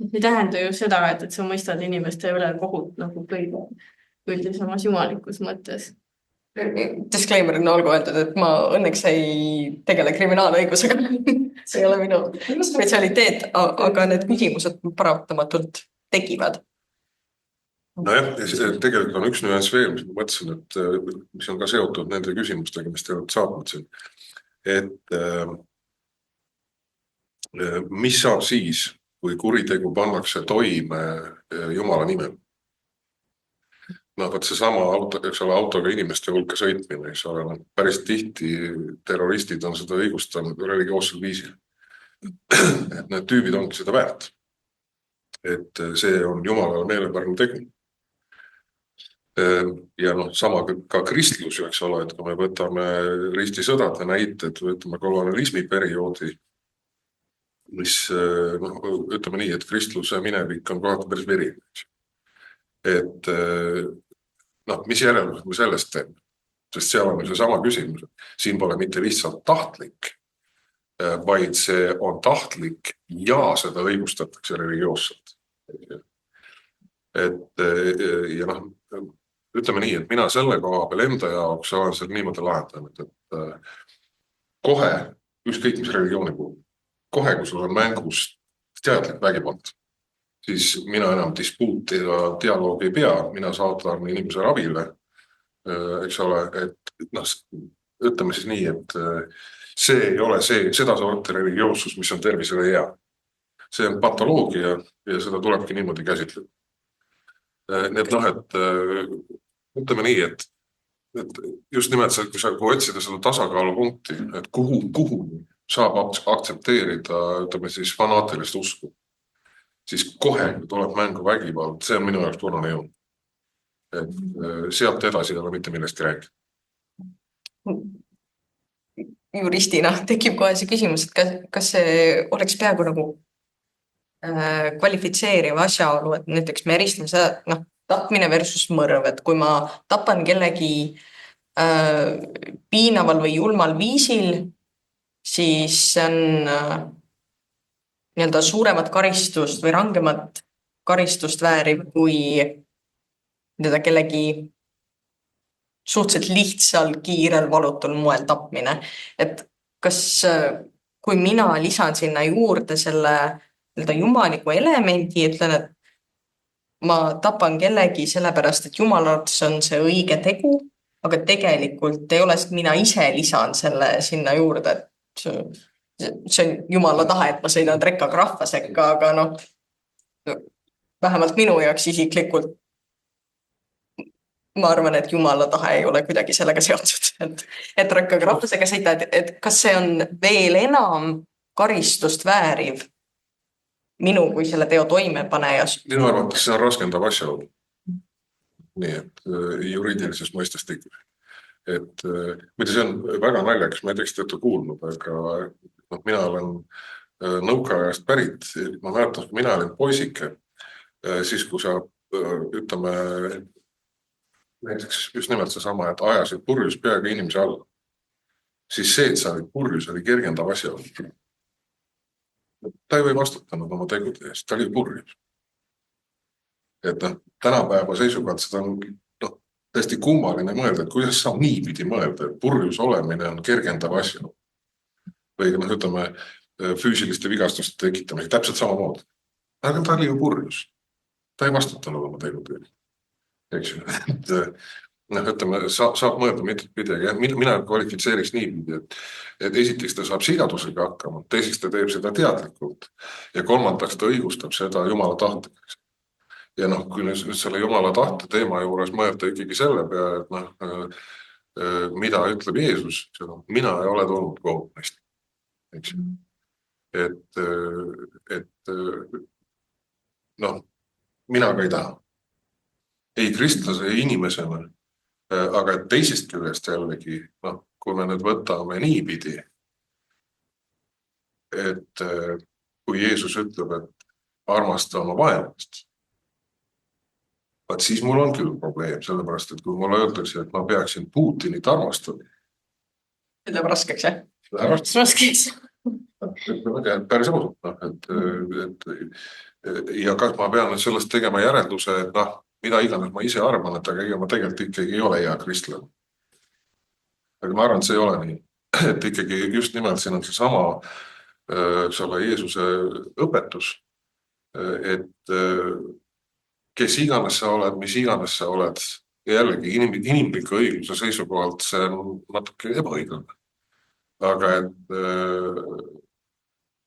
Ei tähenda ju seda, et sa mõistad inimeste üle kohut nagu kõige üldisemas jumalikus mõttes. Disclaimerina olgu öeldud, et ma õnneks ei tegele kriminaalõigusega. See ei ole minu spetsialiteet, aga need küsimused paratamatult tekivad. Nojah, tegelikult on üks nüanss veel, mis ma mõtlesin, et mis on ka seotud nende küsimustega, mis te olete saatnud siin. Et mis saab siis, kui kuritegu pannakse toime Jumala nimel? Võt seesama autoga inimeste hulka sõitmine, eks ole, päris tihti terroristid on seda õigustanud religioossel viisil. Et need tüübid ongi seda väärt. Et see on Jumalale meelepärane tegu. Ja sama ka kristlus, eks ole, et kui me võtame ristisõdade näited, võtame kolonialismi perioodi, mis ütleme nii, et kristluse minevik on kohati päris verine. Et mis järelikult me sellest teeme, sest seal on see sama küsimus. Siin pole mitte lihtsalt tahtlik, vaid see on tahtlik ja seda õigustatakse religioosselt. Et ja ütleme nii, et mina selle koha peal enda jaoks olen seal niimoodi lahendanud, et kohe, ükskõik mis religiooni puhul, kohe, kui sul on mängus teadlik vägivald, siis mina enam dispuuti ja dialoogi ei pea, mina saatan inimese ravile, eks ole, et ütleme siis nii, et see ei ole seda sorti religioossus, mis on tervisele hea. See on patoloogia ja seda tulebki niimoodi käsitleda. Need ütleme nii, et just nimelt kui otsida selle tasakaalupunkti, et kuhu saab aktsepteerida, ütleme siis fanaatilist usku, siis kohe tuleb mängu vägivald, see on minu jaoks punane joon. Et sealt edasi ei ole mitte millestki rääkida. Juristina tekib kohe see küsimus, et kas see oleks peaaegu nagu kvalifitseeriv asjaolu, et näiteks me eristame seda, tapmine versus mõrv, et kui ma tapan kellegi piinaval või julmal viisil, siis on nii-öelda suuremat karistust või rangemat karistust vääriv kui kellegi suhteliselt lihtsal, kiirel, valutul moel tapmine. Et kas, kui mina lisan sinna juurde selle jumaliku elemendi, ütlen, et ma tapan kellegi sellepärast, et Jumalaks on see õige tegu, aga tegelikult ei ole, mina ise lisan selle sinna juurde, et see on Jumala tahe, et ma sõidan rekkaga rahva sekka, aga vähemalt minu jaoks isiklikult ma arvan, et Jumala tahe ei ole kuidagi sellega seotud, et rekkaga rahva sekka sõita, et kas see on veel enam karistust vääriv minu kui selle teo toimepanejas. Minu arvates see on raskendav asjaolu. Nii, et juriidilises mõistes tekib. Et see on väga naljakas, ma ei teeks teda kuulnud, aga mina olen nõukaajast pärit. Ma mäletan, kui mina olin poisike, siis kui sa, ütleme, näiteks just nimelt seesama, et ajasid purjus peaga inimese alla, siis see, et sa olid purjus, oli kergendav asjaolu. Ta ei või vastutanud oma tegude eest, ta oli purjus. Et tänapäeva seisukohalt seda on tõesti kummaline mõelda, et kuidas saab niipidi mõelda, et purjus olemine on kergendav asjaolu. Või ütleme, füüsiliste vigastuste tekitamine, täpselt samamoodi. aga ta oli ju purjus. Ta ei vastutanud oma tegude. Eks ju, ütleme, saab mõelda mitut pidi, aga mina kvalifitseeriks niipidi, et esiteks ta saab sigadusega hakkama, teiseks ta teeb seda teadlikult ja kolmandaks ta õigustab seda Jumala tahteks. Ja kui selle Jumala tahte teema juures mõelda ikkagi selle peale, et mida ütleb Jeesus, mina ei ole tulnud kohut neist. Eks ju. Et mina ka ei taha. Ei kristlase inimesena, aga teisest küljest jällegi, kui me nüüd võtame niipidi, et kui Jeesus ütleb, et armasta oma vaenlast, siis mul on küll probleem, sellepärast, et kui mulle öeldakse, et ma peaksin Putinit armastama. Läheb raskeks, jah? Läheb Raskeks. Päris ausalt, ja kas ma pean nüüd sellest tegema järelduse, et mida iganes ma ise arvan, et aga ma tegelikult ikkagi ei ole hea kristlane. Aga ma arvan, et see ei ole nii. Et ikkagi just nimelt siin on see sama Jeesuse õpetus, et kes iganes sa oled, mis iganes sa oled, ja jällegi inimliku õigluse seisukohalt see on natuke ebaõiglane. Aga et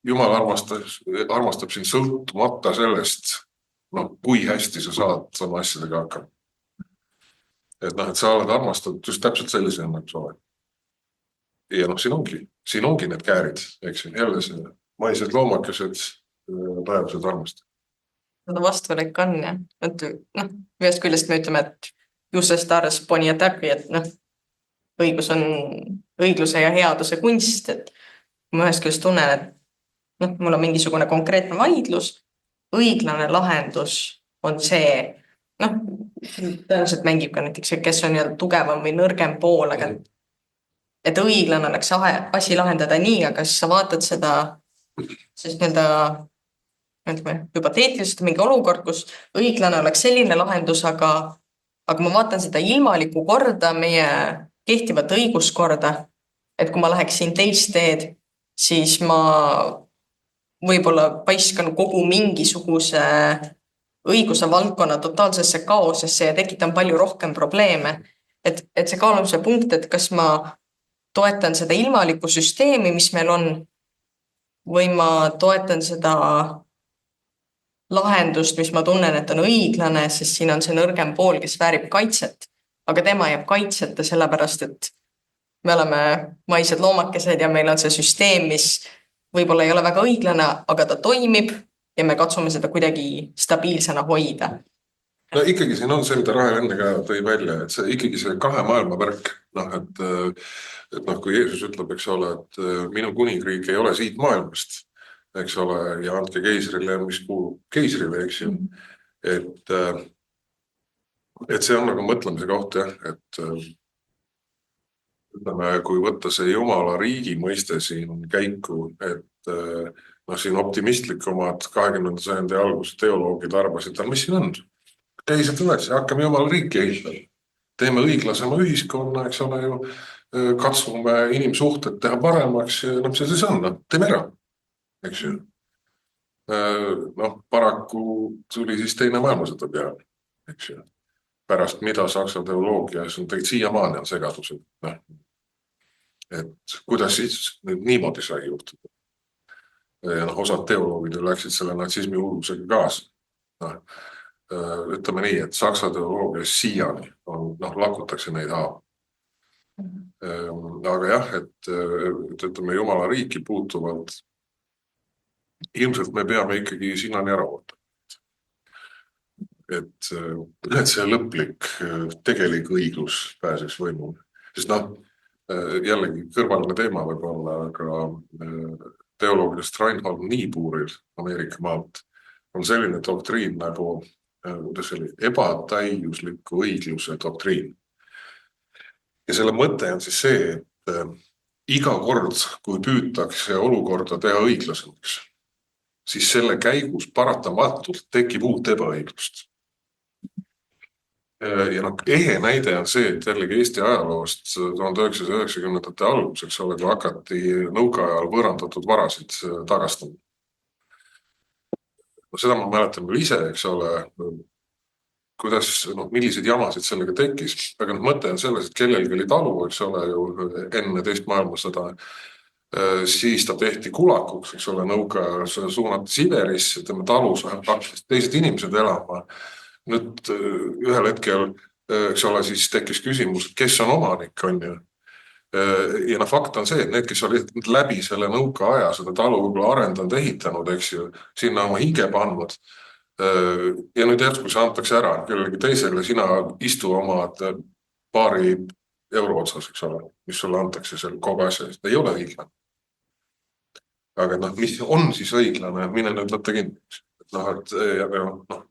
Jumal armastab sind sõltumata sellest, kui hästi sa saad oma asjadega hakkama. Et sa oled armastatud just täpselt sellise nagu sa oled. Ja siin ongi need käärid, eks ju, jälle see maised loomakesed, taevased armast. Seda vastulik on, jah. Ühest küljest me ütleme, et Justus Stars poni etappi, et õigus on õigluse ja headuse kunst, et ma ühest küljest tunnen, et mul on mingisugune konkreetne vaidlus, õiglane lahendus on see, tõenäoliselt mängib ka näiteks, kes on tugevam või nõrgem pool, aga et õiglane oleks asi lahendada nii, aga siis sa vaatad seda siis hüpoteetiliselt mingi olukord, kus õiglane oleks selline lahendus, aga ma vaatan seda ilmalikku korda, meie kehtivat õiguskorda, et kui ma läheksin teist teed, siis ma võib-olla paiskan kogu mingisuguse õiguse valdkonna totaalsesse kaosesse ja tekitan palju rohkem probleeme. Et see kaalumise punkt, et kas ma toetan seda ilmalikku süsteemi, mis meil on, või ma toetan seda lahendust, mis ma tunnen, et on õiglane, sest siin on see nõrgem pool, kes väärib kaitset, aga tema jääb kaitseta sellepärast, et me oleme maised loomakesed ja meil on see süsteem, mis võib-olla ei ole väga õiglane, aga ta toimib ja me katsume seda kuidagi stabiilsena hoida. Ikkagi siin on see, mida Rahel enne ka tõi välja, et see ikkagi see kahe maailma värk, et kui Jeesus ütleb, eks ole, et minu kuningriik ei ole siit maailmast, eks ole, ja andke keisrile, mis kuulub keisrile, eks ju. Et see on nagu mõtlemise koht, jah, et ütleme, kui võtta see Jumala riigi mõiste siin käiku, et siin optimistlikumad 20. sajandi alguse teoloogid arvasid, mis siin on? Teised üles, hakkame Jumala riiki ehitada. Teeme õiglasema ühiskonna, eks ole ju, katsume inimsuhted teha paremaks, mis see on, teeme ära, eks ju. Paraku tuli siis teine maailmasõda peale, eks ju. Pärast mida saksa teoloogias on tegelikult siiamaani on segadused. Et kuidas siis niimoodi sai juhtuda. Ja osad teoloogid läksid selle natsismi hullusega kaasa. Ütleme nii, et saksa teoloogias siiani lakutakse neid haavu. Aga jah, et ütleme Jumala riiki puutuvalt, ilmselt me peame ikkagi sinnani ära ootama. Et see lõplik tegelik õiglus pääseks võimule. Sest jällegi kõrvaline teema võib olla, aga teoloogidest Reinhold Niebuhril Ameerika maalt on selline doktriin nagu ebatäiusliku õigluse doktriin. Ja selle mõte on siis see, et iga kord, kui püütakse olukorda teha õiglasemaks, siis selle käigus paratamatult tekib uut ebaõiglust. Ja ehe näide on see, et jällegi Eesti ajaloost 1990. alguseks kui hakati nõukaajal võõrandatud varasid tagastama. seda ma mäletan veel ise, eks ole, kuidas, millised jamasid sellega tekkis, aga mõte on selles, et kellelgi oli talu, eks ole, ju enne teist maailmasõda, siis ta tehti kulakuks, eks ole, nõuka suunati Siberisse, tema talus hakkasid teised inimesed elama. Nüüd ühel hetkel, eks ole, siis tekkis küsimus, kes on omanik, on ju. Ja fakt on see, et need, kes olid läbi selle nõuka aja, seda talu võib-olla arendanud, ehitanud, eks ju, sinna oma hinge pannud. Ja nüüd järsku see antakse ära kellegi teisele, sina istu oma paari euro otsas, eks ole, mis sulle antakse selle kogu asja, ei ole õiglane. Aga mis on siis õiglane, mine nüüd võtta kinni.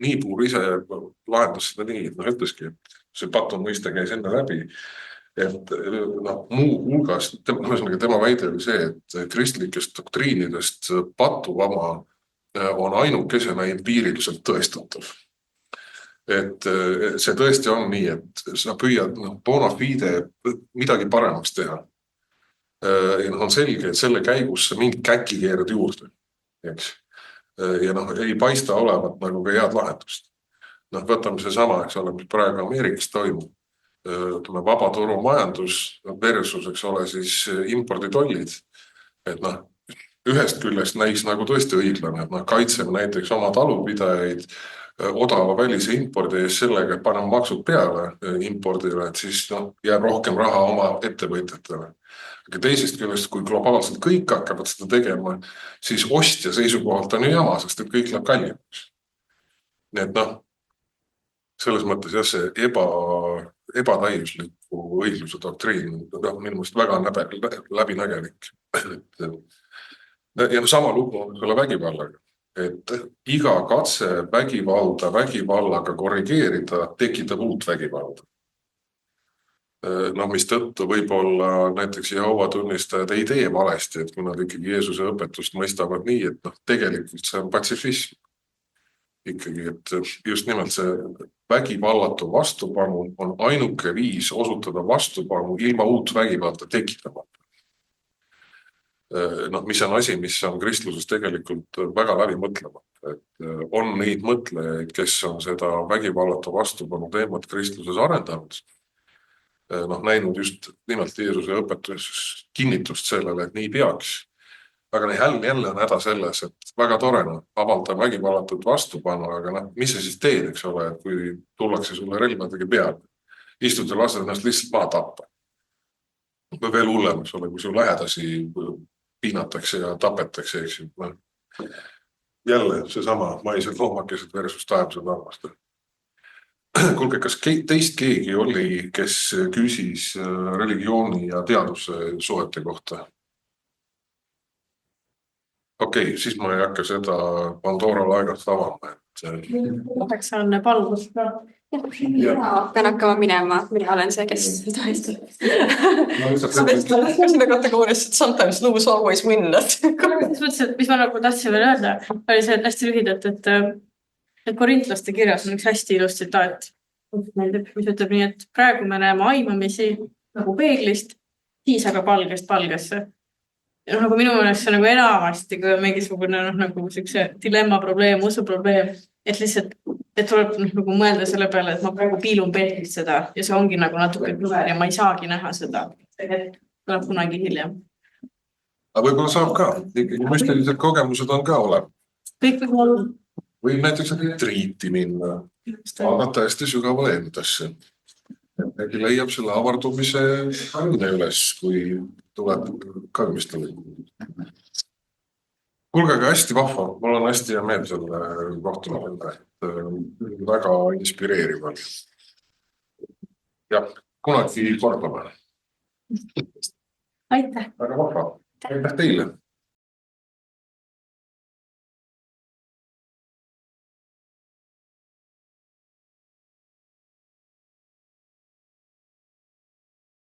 Niibuur ise lahendas seda nii, et ütleski, see patun mõiste käis enne läbi, et muu hulgas, tema väide oli see, et kristlikest doktriinidest patuvama on ainukesena empiiriliselt tõestatav. Et see tõesti on nii, et sa püüad bona fide midagi paremaks teha. On selge, et selle käigus sa mingi käki keerad juurde, eks. Ja ei paista olevat nagu ka head lahendust. Võtame see sama, eks ole, mis praegu Ameerikas toimub. Vabaturu majandus versus, eks ole, siis imporditollid. Et ühest küljest näiks nagu tõesti õiglane, et kaitseme näiteks oma talupidajaid odava välise impordi ees sellega, et paneme maksud peale impordile, et siis jääb rohkem raha oma ettevõtjatele. Aga teisest küljest, kui globaalselt kõik hakkavad seda tegema, siis ostja seisukohalt on ju jama, sest et kõik läheb kallimaks. Nii et selles mõttes jah, see ebatäiusliku õigluse doktriin minu meelest väga läbinägelik. Ja sama lugu on selle vägivallaga, et iga katse vägivallaga korrigeerida tekitab uut vägivalda. Mis tõttu võib-olla näiteks Jehova tunnistajad ei tee valesti, et kui nad ikkagi Jeesuse õpetust mõistavad nii, et tegelikult see on patsifism. Ikkagi, et just nimelt see vägivallatu vastupanu on ainuke viis osutada vastupanu ilma uut vägivalda tekitamata. Mis on asi, mis on kristluses tegelikult väga läbi mõtlemata. Et on neid mõtlejaid, kes on seda vägivallatu vastupanu teemat kristluses arendanud. Näinud just nimelt Jeesuse õpetuses kinnitust sellele, et nii peaks. Aga jälle on häda selles, et väga tore avaldada vägivallatut vastupanu, aga mis sa siis teed, eks ole, et kui tullakse sulle relvadega peale, istud ja lased ennast lihtsalt maha tappa. Või veel hullem, eks ole, kui su lähedasi piinatakse ja tapetakse, eks ju. Jälle seesama maised loomakesed versus taevased armastajad. Kuulge, kas teist keegi oli, kes küsis religiooni ja teaduse suhete kohta? Okei, siis ma ei hakka seda Pandora laegast avama. Oleks on palvus ka. Pean hakkama minema, mina olen see, kes tõesti. Selle kategoorias, et sometimes lose always win. Mis ma nagu tahtsin veel öelda, oli see hästi lühidalt, et korintlaste kirjas on üks hästi ilus tsitaat, mis ütleb nii, et praegu me näeme aimamisi nagu peeglist, siis aga palgest palgesse. Ja nagu minu meelest see nagu enamasti, kui on mingisugune nagu siukse dilemma probleem, usu probleem, et lihtsalt et tuleb nagu mõelda selle peale, et ma praegu piilun peeglist seda ja see ongi nagu natuke kõver ja ma ei saagi näha seda. Et tuleb kunagi hiljem. Aga võib-olla saab ka. Müstilised kogemused on ka olemas. Kõik võib olla. Võib näiteks triiti minna, vaadata hästi sügavale endasse. Äkki leiab selle avardumise aine üles, kui tuleb kõrmistele. Kuulge, aga hästi vahva. Mul on hästi hea meel selle kohtumine. Väga inspireerival. Jah, kunagi kordame. Aitäh. Väga vahva. Aitäh teile.